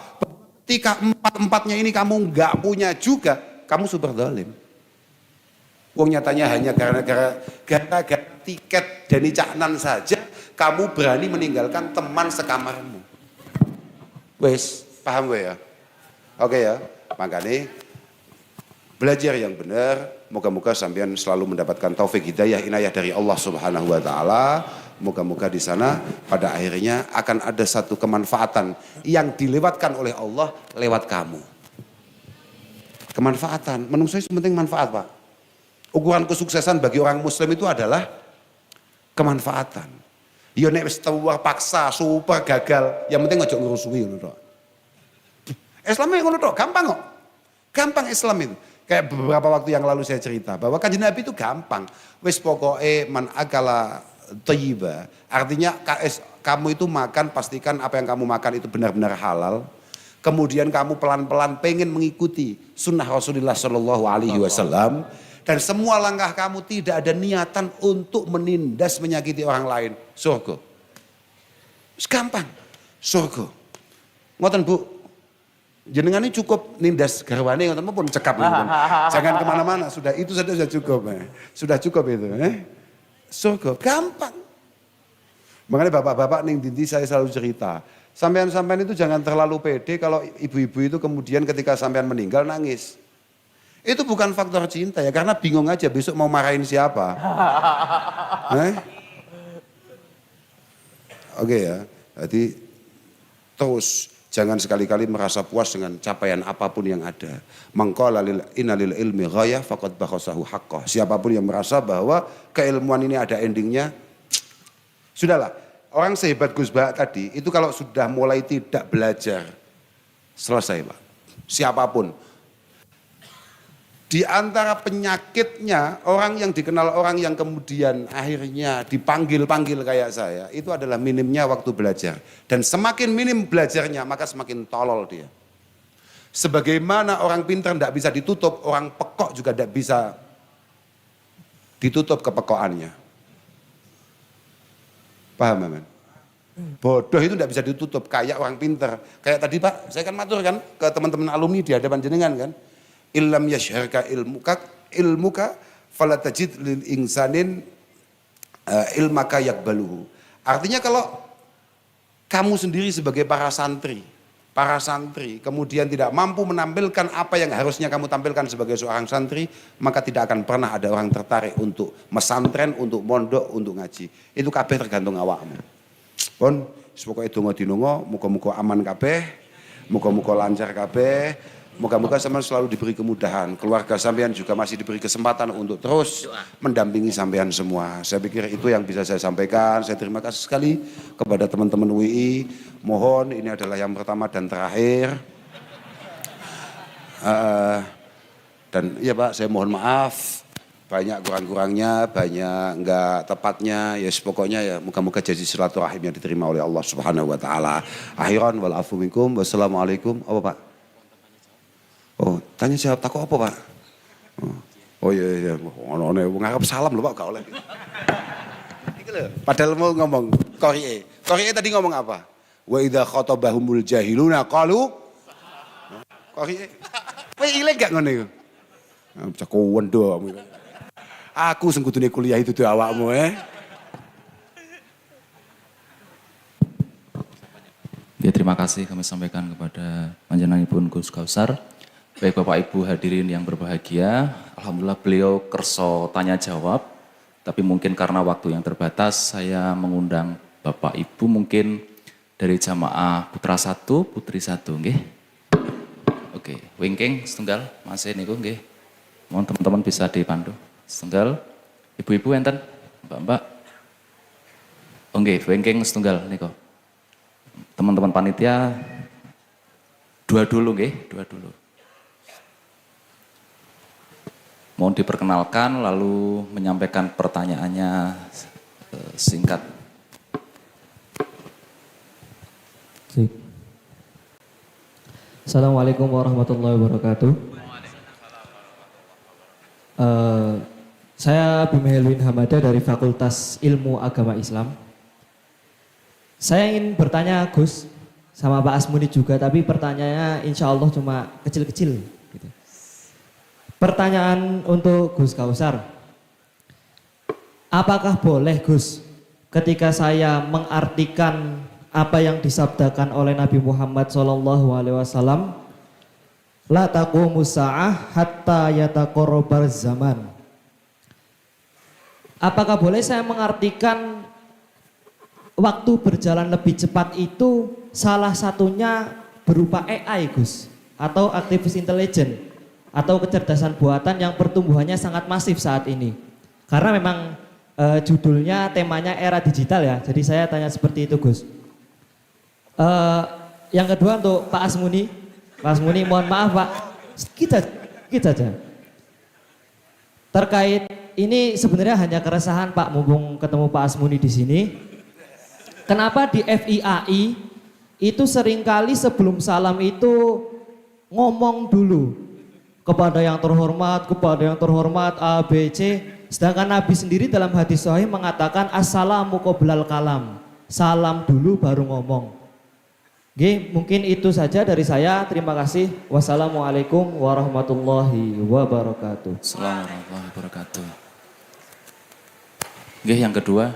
ketika empat-empatnya ini kamu nggak punya juga, kamu super dolim. Wong nyatanya hanya gara-gara tiket Dani Caknan saja, kamu berani meninggalkan teman sekamarmu. Wes, paham gue ya? Oke ya, makanya belajar yang benar. Moga-moga sampean selalu mendapatkan taufik hidayah inayah dari Allah Subhanahu wa taala. Moga-moga di sana pada akhirnya akan ada satu kemanfaatan yang dilewatkan oleh Allah lewat kamu. Kemanfaatan, menurut saya penting manfaat, Pak. Ukuran kesuksesan bagi orang muslim itu adalah kemanfaatan. Ya nek wis paksa super gagal, yang penting ojo ngrusuhi ngono tok. Islam ngono tok, gampang kok. Gampang Islam itu. Kayak beberapa waktu yang lalu saya cerita bahwa Kanjeng Nabi itu gampang. Wis pokoke man akala thayyiba. Artinya kamu itu makan, pastikan apa yang kamu makan itu benar-benar halal. Kemudian kamu pelan-pelan pengen mengikuti sunnah Rasulullah Shallallahu Alaihi Wasallam. Dan semua langkah kamu tidak ada niatan untuk menindas menyakiti orang lain. Surga. Gampang. Surga. Ngoten Bu. Jenengan ini cukup nindas garwane ngoten pun cekap. Jangan kemana-mana. Sudah itu sudah cukup. Sudah cukup itu. Surga. Gampang. Makanya bapak-bapak ning dinti saya selalu cerita. Sampean-sampean itu jangan terlalu pede kalau ibu-ibu itu kemudian ketika sampean meninggal nangis. Itu bukan faktor cinta ya, karena bingung aja besok mau marahin siapa. Oke ya, jadi terus jangan sekali-kali merasa puas dengan capaian apapun yang ada. Mangqala innalil ilmi ghayah faqad bakhasahu haqqah. Siapapun yang merasa bahwa keilmuan ini ada endingnya, sudahlah. Orang sehebat Gus Bah tadi, itu kalau sudah mulai tidak belajar, selesai Pak. Siapapun. Di antara penyakitnya, orang yang dikenal orang yang kemudian akhirnya dipanggil-panggil kayak saya, itu adalah minimnya waktu belajar. Dan semakin minim belajarnya, maka semakin tolol dia. Sebagaimana orang pintar tidak bisa ditutup, orang pekok juga tidak bisa ditutup kepekoannya. Paham, Aman? Bodoh itu tidak bisa ditutup, kayak orang pintar. Kayak tadi Pak, saya kan matur kan ke teman-teman alumni di hadapan jenengan kan. Illam yasharka ilmuka falatajid lil insanin ilmaka yakbaluhu. Artinya kalau kamu sendiri sebagai para santri kemudian tidak mampu menampilkan apa yang harusnya kamu tampilkan sebagai seorang santri, maka tidak akan pernah ada orang tertarik untuk mesantren, untuk mondok, untuk ngaji. Itu kabeh tergantung awakmu. Pun pokoke donga dinonga muga-muga aman kabeh, muga-muga lancar kabeh. Moga-moga sampean selalu diberi kemudahan. Keluarga sampean juga masih diberi kesempatan untuk terus mendampingi sampean semua. Saya pikir itu yang bisa saya sampaikan. Saya terima kasih sekali kepada teman-teman UI. Mohon ini adalah yang pertama dan terakhir. Eh, dan iya Pak, saya mohon maaf banyak kurang-kurangnya, banyak enggak tepatnya, ya pokoknya ya moga-moga jadi silaturahim yang diterima oleh Allah Subhanahu wa taala. Akhiran wal afu minkum. Wassalamualaikum. Apa Pak? Oh, tanya jawab takut apa Pak? Oh iya iya, ngono ngarep salam lho Pak, gak oleh. Iki lho, padahal mau ngomong Qori'e. Qori'e tadi ngomong apa? Wa idza khatabahumul jahiluna qalu Qori'e. Kowe ilang gak ngono iku? Cak wendo awakmu. Aku sing kudune kuliah itu tuh awakmu Ya, terima kasih kami sampaikan kepada panjenenganipun Gus Kausar. Baik Bapak Ibu hadirin yang berbahagia, alhamdulillah beliau kerso tanya jawab. Tapi mungkin karena waktu yang terbatas, saya mengundang Bapak Ibu mungkin dari jamaah Putra 1, Putri 1, nggih. Oke, wingking setunggal, masih niku nggih. Mohon teman-teman bisa dipandu. Setunggal, ibu-ibu enten, mbak-mbak. Oke, wingking setunggal niku. Teman-teman panitia, dua dulu nggih, dua dulu. Mohon diperkenalkan lalu menyampaikan pertanyaannya singkat. Assalamualaikum warahmatullahi wabarakatuh. Saya Bima Helwin Hamada dari Fakultas Ilmu Agama Islam. Saya ingin bertanya Gus sama Pak Asmuni juga, tapi pertanyaannya insya Allah cuma kecil-kecil. Gitu. Pertanyaan untuk Gus Kausar. Apakah boleh Gus ketika saya mengartikan apa yang disabdakan oleh Nabi Muhammad SAW, la taqumus sa'ah hatta yataqarrabal zaman. Apakah boleh saya mengartikan waktu berjalan lebih cepat itu salah satunya berupa AI Gus, atau artificial intelligence, atau kecerdasan buatan yang pertumbuhannya sangat masif saat ini. Karena memang judulnya temanya era digital ya, jadi saya tanya seperti itu Gus. Yang kedua untuk Pak Asmuni. Pak Asmuni, mohon maaf Pak, kita aja. Terkait ini sebenarnya hanya keresahan Pak, mumpung ketemu Pak Asmuni di sini. Kenapa di FIAI itu seringkali sebelum salam itu ngomong dulu kepada yang terhormat A, B, C. Sedangkan Nabi sendiri dalam hadis sahih mengatakan assalamu qoblal kalam. Salam dulu baru ngomong. Oke, mungkin itu saja dari saya. Terima kasih. Wassalamualaikum warahmatullahi wabarakatuh. Assalamualaikum warahmatullahi wabarakatuh. Oke, yang kedua.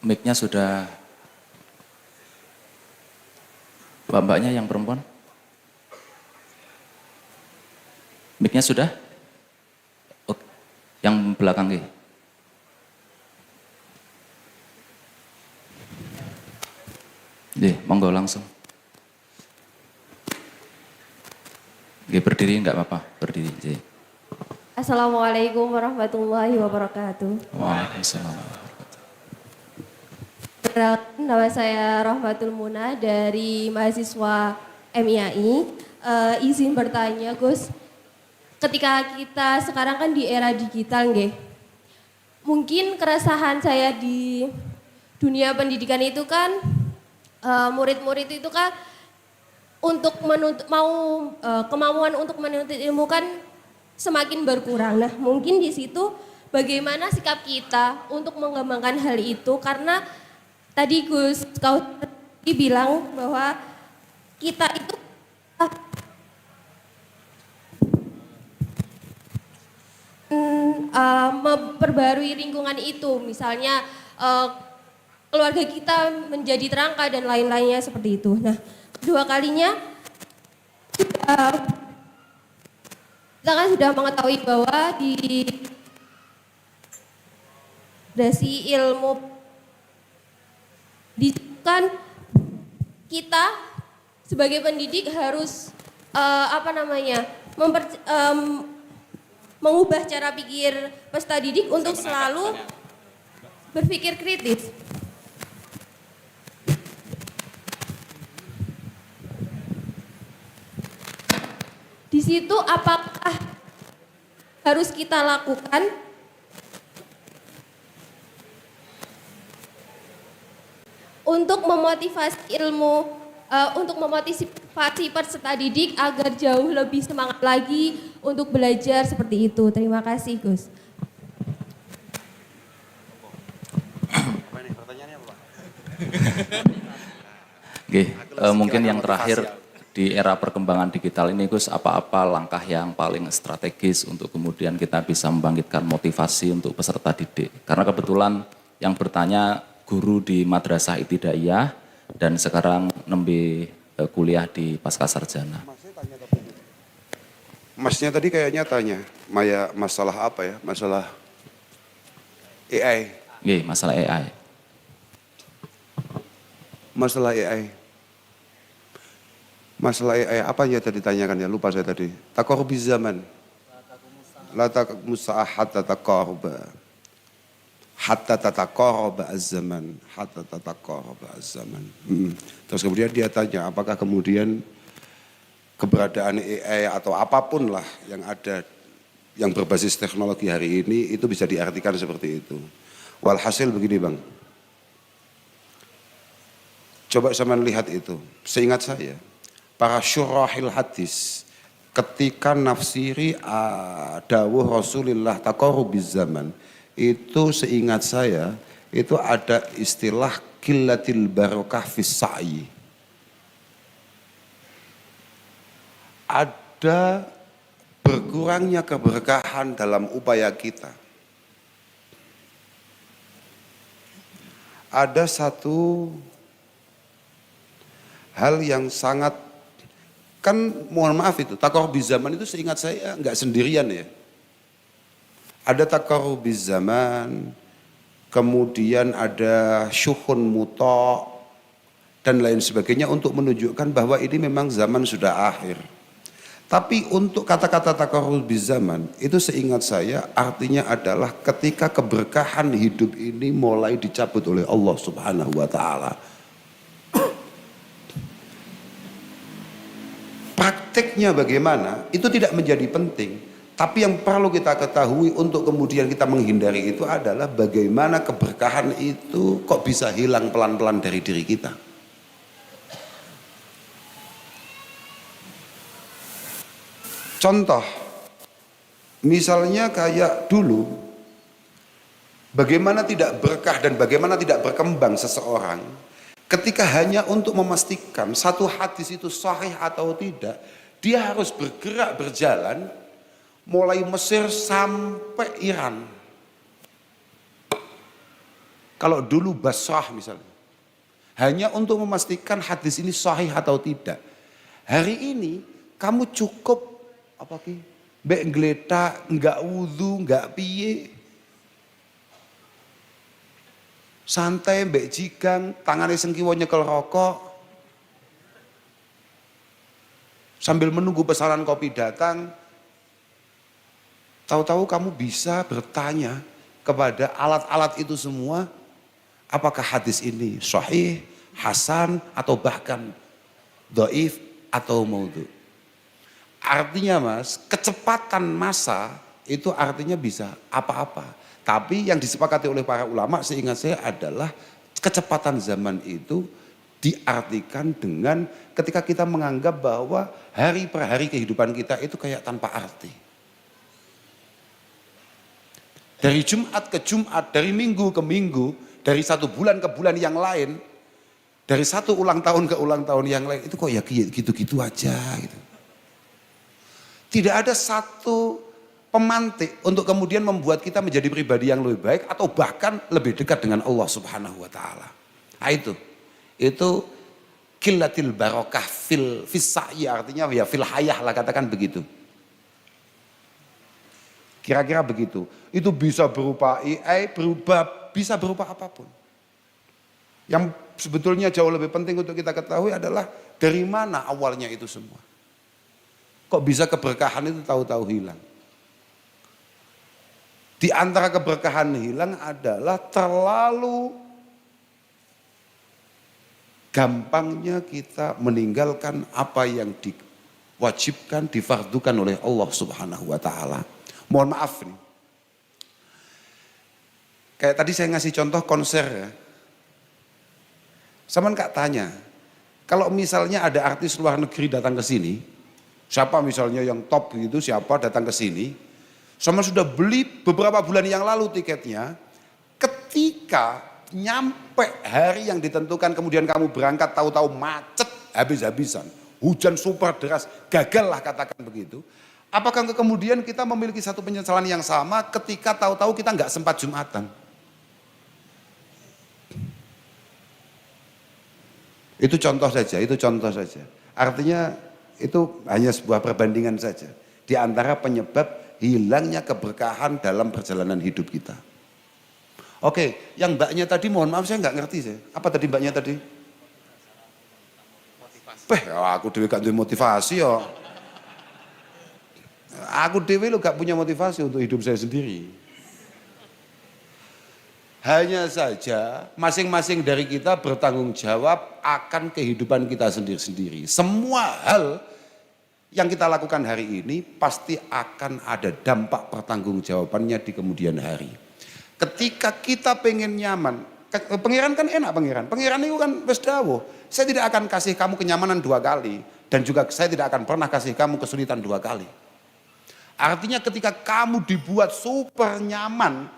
Mic-nya sudah. Mbak-mbaknya yang perempuan. Mic-nya sudah? Oke. Yang belakang nggih. Monggo langsung. Berdiri enggak apa-apa, berdiri. Assalamualaikum warahmatullahi wabarakatuh. Waalaikumsalam. Nama saya Rahmatul Muna dari mahasiswa MIAI. Izin bertanya Gus, ketika kita sekarang kan di era digital nggih, mungkin keresahan saya di dunia pendidikan itu kan murid-murid itu kan untuk kemauan untuk menuntut ilmu kan semakin berkurang. Nah, mungkin di situ bagaimana sikap kita untuk mengembangkan hal itu, karena tadi Gus kau bilang bahwa kita itu memperbarui lingkungan itu, misalnya keluarga kita menjadi terangkat dan lain-lainnya seperti itu. Nah, kedua kalinya kita kan sudah mengetahui bahwa di dasi ilmu kan kita sebagai pendidik harus mengubah cara pikir peserta didik untuk selalu berpikir kritis. situ apakah harus kita lakukan untuk memotivasi untuk memotivasi peserta didik agar jauh lebih semangat lagi untuk belajar seperti itu. Terima kasih, Gus. Oke, mungkin yang terakhir di era perkembangan digital ini Gus, apa-apa langkah yang paling strategis untuk kemudian kita bisa membangkitkan motivasi untuk peserta didik? Karena kebetulan yang bertanya guru di Madrasah Ibtidaiyah dan sekarang nembe kuliah di Pasca Sarjana. Masnya tadi kayaknya tanya, Maya, masalah apa ya? Masalah AI. Oke, masalah AI. Masalah AI. Masalah AI apa ya tadi tanyakan ya? Lupa saya tadi. Taqarrubiz zaman. La taqmusa hatta taqarruba. Hatta tataqarraba az-zaman. Hatta tataqarraba az-zaman. Terus kemudian dia tanya, apakah kemudian keberadaan AI atau apapun lah yang ada yang berbasis teknologi hari ini itu bisa diartikan seperti itu. Walhasil begini Bang. Coba sama lihat itu. Seingat saya, para syurahil hadis ketika nafsiri dawuh Rasulullah taqarrubiz zaman, itu seingat saya itu ada istilah qillatil barakah fis sa'i. Ada berkurangnya keberkahan dalam upaya kita. Ada satu hal yang sangat, kan mohon maaf itu, taqarrubiz zaman itu seingat saya enggak sendirian ya. Ada taqarrubiz zaman, kemudian ada syuhun muta' dan lain sebagainya untuk menunjukkan bahwa ini memang zaman sudah akhir. Tapi untuk kata-kata taqarrubiz zaman itu seingat saya artinya adalah ketika keberkahan hidup ini mulai dicabut oleh Allah Subhanahu wa taala. Prakteknya bagaimana itu tidak menjadi penting, tapi yang perlu kita ketahui untuk kemudian kita menghindari itu adalah bagaimana keberkahan itu kok bisa hilang pelan-pelan dari diri kita. Contoh, misalnya kayak dulu, bagaimana tidak berkah dan bagaimana tidak berkembang seseorang ketika hanya untuk memastikan satu hadis itu sahih atau tidak, dia harus bergerak berjalan mulai Mesir sampai Iran. Kalau dulu Basrah misalnya, hanya untuk memastikan hadis ini sahih atau tidak. Hari ini kamu cukup apa ki? Mbek ngletak, enggak wudu, enggak piye. Santai mbek jigang, tangane sengkiwa nyekel rokok. Sambil menunggu pesanan kopi datang, tahu-tahu kamu bisa bertanya kepada alat-alat itu semua, apakah hadis ini sahih, hasan, atau bahkan dhaif atau maudhu. Artinya Mas, kecepatan masa itu artinya bisa apa-apa. Tapi yang disepakati oleh para ulama seingat saya adalah kecepatan zaman itu diartikan dengan ketika kita menganggap bahwa hari per hari kehidupan kita itu kayak tanpa arti. Dari Jumat ke Jumat, dari minggu ke minggu, dari satu bulan ke bulan yang lain, dari satu ulang tahun ke ulang tahun yang lain, itu kok ya gitu-gitu aja gitu. Tidak ada satu pemantik untuk kemudian membuat kita menjadi pribadi yang lebih baik atau bahkan lebih dekat dengan Allah Subhanahu wa taala. Nah itu qillatil barakah fil sa'i, artinya ya fil hayah lah, katakan begitu. Kira-kira begitu. Itu bisa berupa AI, bisa berupa apapun. Yang sebetulnya jauh lebih penting untuk kita ketahui adalah dari mana awalnya itu semua. Kok bisa keberkahan itu tahu-tahu hilang? Di antara keberkahan hilang adalah terlalu gampangnya kita meninggalkan apa yang diwajibkan, difardukan oleh Allah Subhanahu wa taala. Mohon maaf nih. Kayak tadi saya ngasih contoh konser ya. Sama Kak tanya, kalau misalnya ada artis luar negeri datang ke sini, siapa misalnya yang top gitu, siapa datang ke sini, sama sudah beli beberapa bulan yang lalu tiketnya, ketika nyampe hari yang ditentukan kemudian kamu berangkat tahu-tahu macet habis-habisan, hujan super deras, gagal lah katakan begitu. Apakah kemudian kita memiliki satu penyesalan yang sama ketika tahu-tahu kita nggak sempat Jumatan? Itu contoh saja. Artinya itu hanya sebuah perbandingan saja di antara penyebab hilangnya keberkahan dalam perjalanan hidup kita. Oke, yang mbaknya tadi mohon maaf saya nggak ngerti saya. Apa tadi mbaknya tadi? Aku dewe gak punya motivasi ya. Aku dewe lo gak punya motivasi untuk hidup saya sendiri. Hanya saja masing-masing dari kita bertanggung jawab akan kehidupan kita sendiri-sendiri. Semua hal yang kita lakukan hari ini pasti akan ada dampak pertanggungjawabannya di kemudian hari. Ketika kita pengen nyaman, pangeran kan enak pangeran itu kan wis dawuh, saya tidak akan kasih kamu kenyamanan 2 kali dan juga saya tidak akan pernah kasih kamu kesulitan 2 kali. Artinya ketika kamu dibuat super nyaman,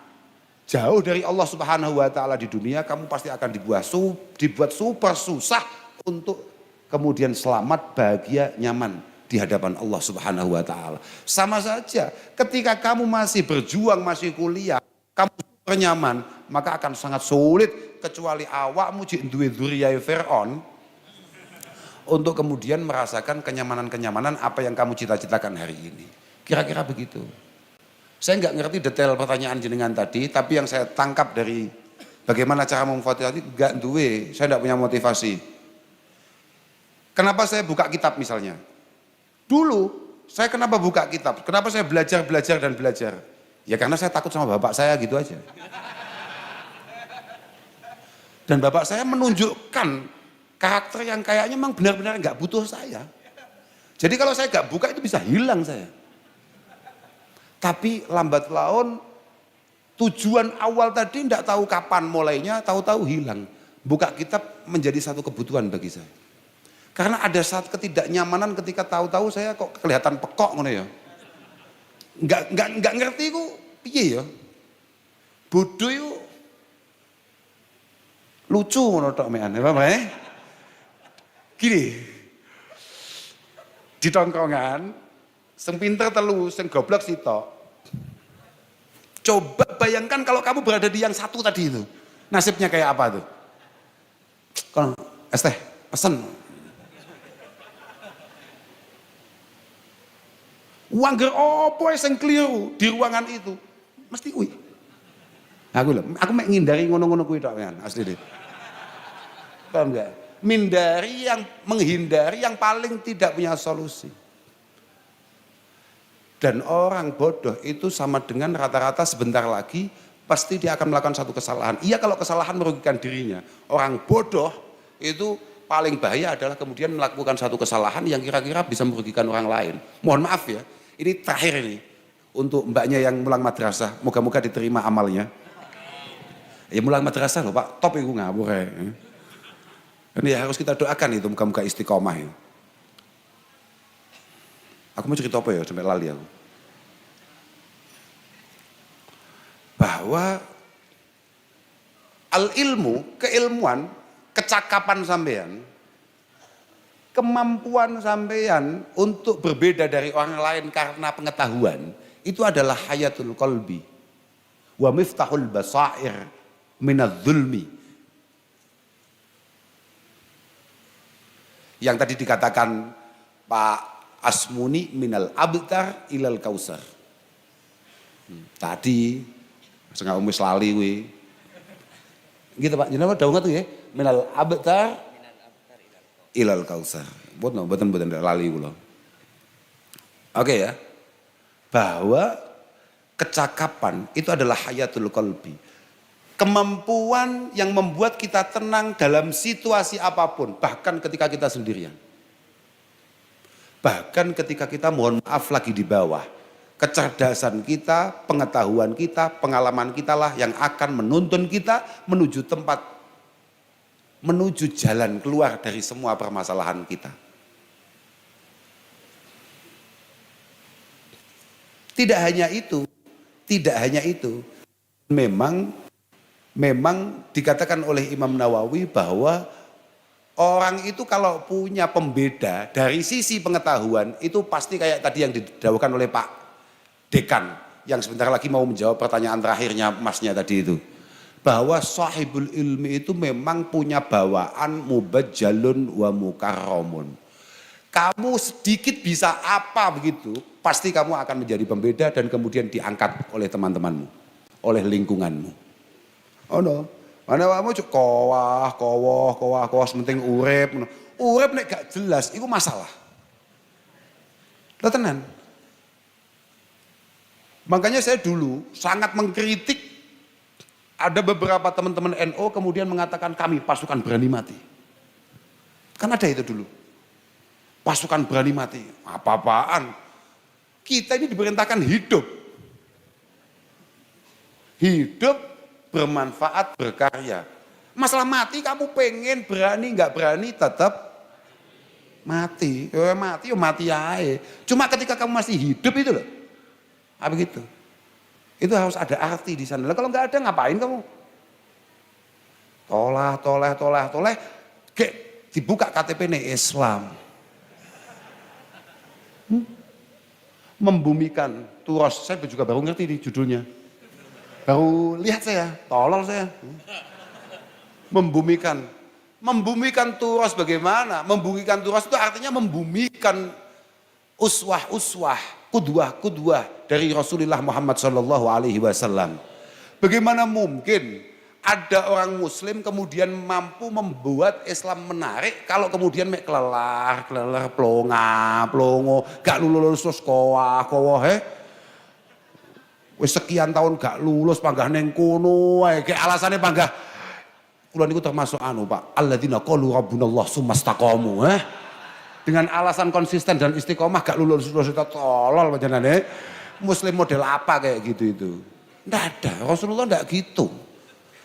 jauh dari Allah Subhanahu wa taala di dunia, kamu pasti akan dibuat super susah untuk kemudian selamat, bahagia, nyaman di hadapan Allah Subhanahu wa taala. Sama saja ketika kamu masih berjuang, masih kuliah, kamu super nyaman, maka akan sangat sulit kecuali awakmu jek duwe dzurriyyah Fir'aun untuk kemudian merasakan kenyamanan-kenyamanan apa yang kamu cita-citakan hari ini. Kira-kira begitu. Saya nggak ngerti detail pertanyaan jenengan tadi, tapi yang saya tangkap dari bagaimana cara memotivasi, nggak duwe, saya nggak punya motivasi. Kenapa saya buka kitab misalnya? Dulu saya kenapa buka kitab? Kenapa saya belajar dan belajar? Ya karena saya takut sama bapak saya gitu aja. Dan bapak saya menunjukkan karakter yang kayaknya memang benar-benar nggak butuh saya. Jadi kalau saya nggak buka itu bisa hilang saya. Tapi lambat laun tujuan awal tadi tidak tahu kapan mulainya, tahu-tahu hilang. Buka kitab menjadi satu kebutuhan bagi saya. Karena ada saat ketidaknyamanan ketika tahu-tahu saya kok kelihatan pekok ngono ya. Enggak ngerti ku piye ya. Bodoh yo lucu ngono tok mean, apa ya? Gini. Di tongkrongan sing pinter telu, sing goblok sitok. Coba bayangkan kalau kamu berada di yang satu tadi itu. Nasibnya kayak apa tuh? Kalau es teh, pesen. Wangger opo sing keliru di ruangan itu? Mesti kuwi. Aku mek ngindari ngono-ngono kuwi tok kan, asli deh. Paham enggak? Menghindari yang paling tidak punya solusi. Dan orang bodoh itu sama dengan rata-rata sebentar lagi pasti dia akan melakukan satu kesalahan. Iya kalau kesalahan merugikan dirinya. Orang bodoh itu paling bahaya adalah kemudian melakukan satu kesalahan yang kira-kira bisa merugikan orang lain. Mohon maaf ya, ini terakhir ini. Untuk mbaknya yang mulang madrasah, moga-moga diterima amalnya. Ya mulang madrasah loh Pak, top itu ngawur ya. Ini harus kita doakan itu, moga-moga istiqomah itu. Aku mau cerita apa ya, sampai lali aku. Bahwa al-ilmu, keilmuan, kecakapan sampean, kemampuan sampean untuk berbeda dari orang lain karena pengetahuan, itu adalah hayatul qalbi. Wa miftahul basair minadz zulmi. Yang tadi dikatakan Pak Asmuni minal abtar ilal kausar. Tadi sengaja umis lali kuwi. Gitu Pak, jenengan dawuh ngoten nggih, minal abtar ilal kausar. Mboten lali kula. Oke ya. Bahwa kecakapan itu adalah hayatul qalbi. Kemampuan yang membuat kita tenang dalam situasi apapun, bahkan ketika kita sendirian. Bahkan ketika kita mohon maaf lagi di bawah, kecerdasan kita, pengetahuan kita, pengalaman kita lah yang akan menuntun kita menuju tempat, menuju jalan keluar dari semua permasalahan kita. Tidak hanya itu, memang dikatakan oleh Imam Nawawi bahwa orang itu kalau punya pembeda dari sisi pengetahuan itu pasti kayak tadi yang didawuhkan oleh Pak Dekan yang sebentar lagi mau menjawab pertanyaan terakhirnya masnya tadi itu. Bahwa sahibul ilmi itu memang punya bawaan mubajjalun wa mukarramun. Kamu sedikit bisa apa begitu, pasti kamu akan menjadi pembeda dan kemudian diangkat oleh teman-temanmu, oleh lingkunganmu. Oh no. Mana kamu cuk kowah sementing urip. Urip nek gak jelas itu masalah. Lah tenan. Makanya saya dulu sangat mengkritik ada beberapa teman-teman NU kemudian mengatakan kami pasukan berani mati. Kan ada itu dulu. Pasukan berani mati. Apa-apaan? Kita ini diperintahkan hidup. Hidup bermanfaat, berkarya. Masalah mati kamu pengen berani nggak berani tetap mati. Mati aja. Cuma ketika kamu masih hidup itu loh. Apa gitu? Itu harus ada arti di sana. Kalau nggak ada ngapain kamu? Toleh. Kayak dibuka KTP nih Islam. Membumikan Turos. Saya juga baru ngerti nih judulnya. Baru lihat saya, tolol saya. Membumikan Turos bagaimana? Membumikan Turos itu artinya membumikan uswah-uswah, kudwah dari Rasulullah Muhammad SAW. Bagaimana mungkin ada orang Muslim kemudian mampu membuat Islam menarik kalau kemudian mek kelelar, plongo, gak lulus terus kowa, wis sekian tahun gak lulus panggah neng kono wae kayak alasannya panggah kula niku termasuk Pak alladzina qalu rabbunallah tsumastaqamu dengan alasan konsisten dan istiqomah gak lulus itu tolol panjenengane muslim model apa kayak gitu itu ndak ada. Rasulullah ndak gitu.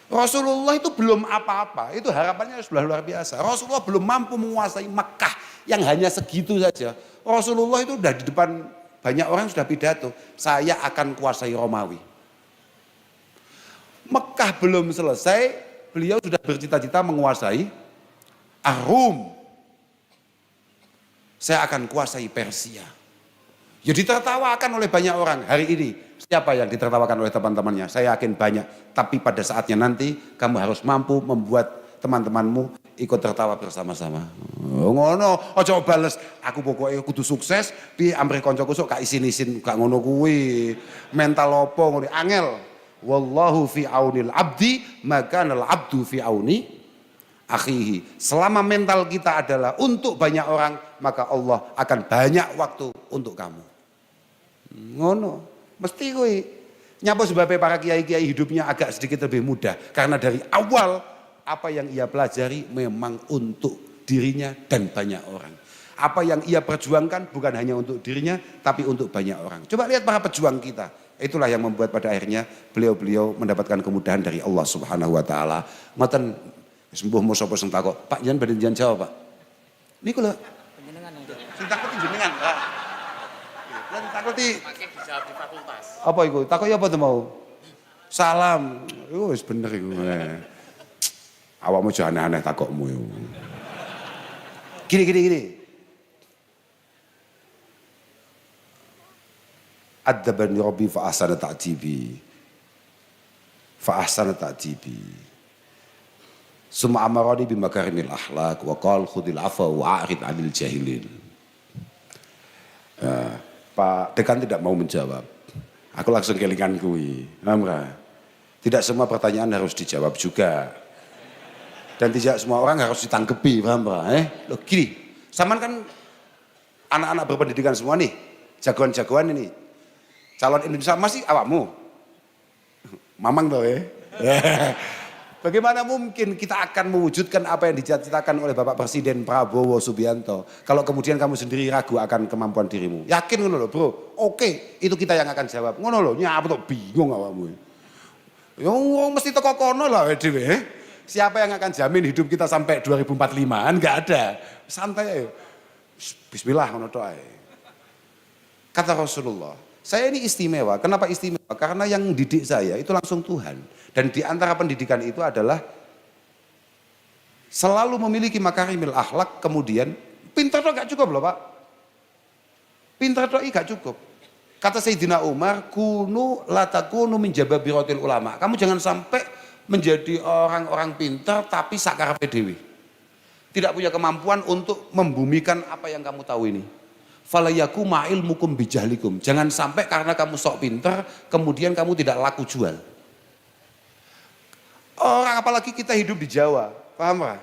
Rasulullah itu belum apa-apa, itu harapannya sudah luar biasa. Rasulullah belum mampu menguasai Mekah yang hanya segitu saja. Rasulullah itu udah di depan banyak orang sudah pidato, saya akan kuasai Romawi. Mekah belum selesai, beliau sudah bercita-cita menguasai Rum. Saya akan kuasai Persia. Ya ditertawakan oleh banyak orang hari ini. Siapa yang ditertawakan oleh teman-temannya? Saya yakin banyak. Tapi pada saatnya nanti kamu harus mampu membuat teman-temanmu ikut tertawa bersama-sama. Ngono, ojo bales. Aku pokoknya kudu sukses. Pi amrih koncoku sok gak isin-isin gak ngono kuwi. Mental opo ngono angel. Wallahu fi aunil abdi maka nal abdu fi auni akhihi. Selama mental kita adalah untuk banyak orang, maka Allah akan banyak waktu untuk kamu. Ngono, mesti kuwi. Nyapa sebabnya para kiai-kiai hidupnya agak sedikit lebih mudah karena dari awal apa yang ia pelajari memang untuk dirinya dan banyak orang. Apa yang ia perjuangkan bukan hanya untuk dirinya tapi untuk banyak orang. Coba lihat para pejuang kita. Itulah yang membuat pada akhirnya beliau-beliau mendapatkan kemudahan dari Allah Subhanahu wa taala. Ngoten sembuh mau sapa sing takok, Pak jenengan badhe njen jawab, Pak. Niku lho. Panjenengan yang jawab. Sing takok jenengan, Pak. Lan takoki pakai dijawab di fakultas. Apa iku? Takoki apa tuh mau? Salam. Iku wis bener iku. Awakmu aja aneh-aneh takokmu iku. Gini. Adabani Rabbi fa ahsana ta'dibi. Summa amarani bimakarimil akhlak wa qala khudil afwa wa a'rid 'anil jahilin. Pak Dekan tidak mau menjawab. Aku langsung kelingan kuwi. Tidak semua pertanyaan harus dijawab juga. Dan tidak semua orang harus ditangkepi, paham Pak? Loh gini, saman kan anak-anak berpendidikan semua nih, jagoan-jagoan ini. Calon Indonesia masih awakmu. Mamang toh Bagaimana mungkin kita akan mewujudkan apa yang dicita-citakan oleh Bapak Presiden Prabowo Subianto kalau kemudian kamu sendiri ragu akan kemampuan dirimu? Yakin ngono lho, Bro. Oke, itu kita yang akan jawab. Ngono lho, nyapa tok bingung awakmu. Ya wong mesti teko kono lah dhewe. Siapa yang akan jamin hidup kita sampai 2045? Enggak ada. Santai ayo. Bismillah ngono tok ae. Kata Rasulullah, saya ini istimewa. Kenapa istimewa? Karena yang didik saya itu langsung Tuhan. Dan di antara pendidikan itu adalah selalu memiliki makarimil akhlak, kemudian pintar tok gak cukup loh Pak. Pintar tok gak cukup. Kata Sayyidina Umar, kunu latakunu min jababiratil ulama. Kamu jangan sampai menjadi orang-orang pintar tapi sakarepe dhewe. Tidak punya kemampuan untuk membumikan apa yang kamu tahu ini. Falayaku ma'ilmukum bijahlikum. Jangan sampai karena kamu sok pintar, kemudian kamu tidak laku jual. Orang apalagi kita hidup di Jawa, paham Pak?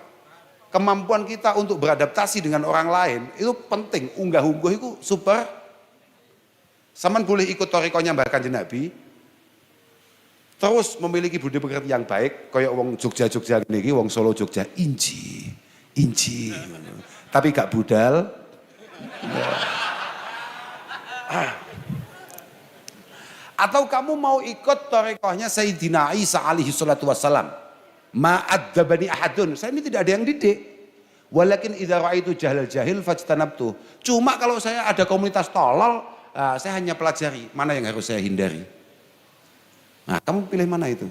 Kemampuan kita untuk beradaptasi dengan orang lain itu penting. Unggah-ungguh itu super. Saman boleh ikut torikonya Mbah Kanjeng Nabi. Terus memiliki budi pekerti yang baik, kayak wong Jogja-Jogja niki, wong Solo Jogja, inci. Tapi gak budal. Atau kamu mau ikut torikohnya Sayyidina Isa alaihi salatu wassalam. Ma'adzabani ahadun. Saya ini tidak ada yang didik. Walakin idza ra'aitu jahlal jahil fajtanabtu. Cuma kalau saya ada komunitas tolol, saya hanya pelajari mana yang harus saya hindari. Nah, kamu pilih mana itu?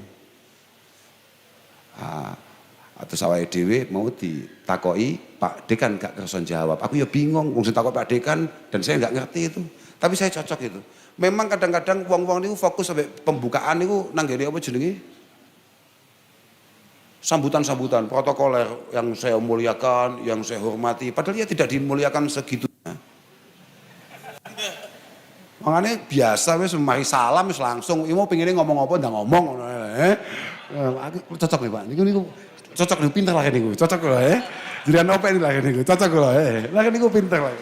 Atau awake dhewe mau ditakoi Pak Dekan gak kerson jawab. Aku ya bingung, wong sing takok Pak Dekan dan saya nggak ngerti itu. Tapi saya cocok itu. Memang kadang-kadang wong-wong niku fokus sampai pembukaan niku nang ngene apa jenenge? Sambutan-sambutan protokoler yang saya muliakan, yang saya hormati, padahal dia tidak dimuliakan segitunya. Makanya biasa wis mari salam wis langsung, mau pengen ngomong apa ndak ngomong ngono. Aku cocok nih Pak. Niku cocok nih, pinter lah niku. Cocok lho Jadian apa ini lah niku. Cocok lho Lah niku pinter lah.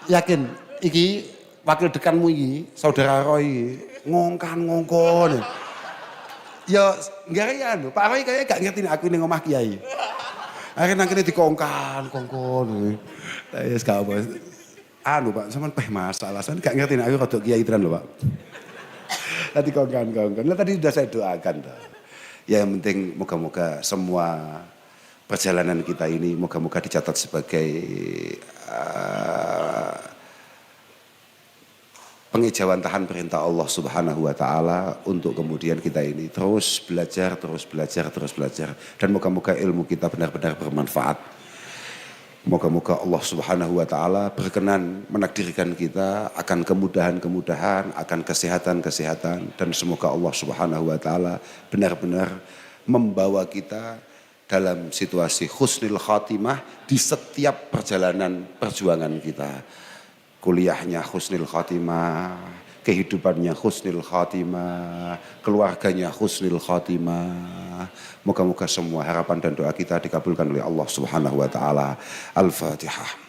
Yakin iki wakil dekanmu iki, saudara Roy ngongkon. Ya enggak ya Pak Roy kayaknya gak ngerti nih aku ini ngomah kiai. Akhirnya nang kene dikongkon. Ya wis gak apa. Pak, sampean masalah, saya gak ngerti nih aku rodok kiai tenan lho Pak. Tadi kongkon. Lah tadi sudah saya doakan toh. Ya yang penting moga-moga semua perjalanan kita ini moga-moga dicatat sebagai pengejauhan tahan perintah Allah Subhanahu wa taala untuk kemudian kita ini terus belajar dan moga-moga ilmu kita benar-benar bermanfaat. Moga-moga Allah Subhanahu wa taala berkenan menakdirkan kita akan kemudahan-kemudahan, akan kesehatan-kesehatan dan semoga Allah Subhanahu wa taala benar-benar membawa kita dalam situasi husnul khatimah di setiap perjalanan perjuangan kita. Kuliahnya husnul khatimah, kehidupannya husnul khatimah, keluarganya husnul khatimah. Moga-moga semua harapan dan doa kita dikabulkan oleh Allah Subhanahu wa taala. Al-Fatihah.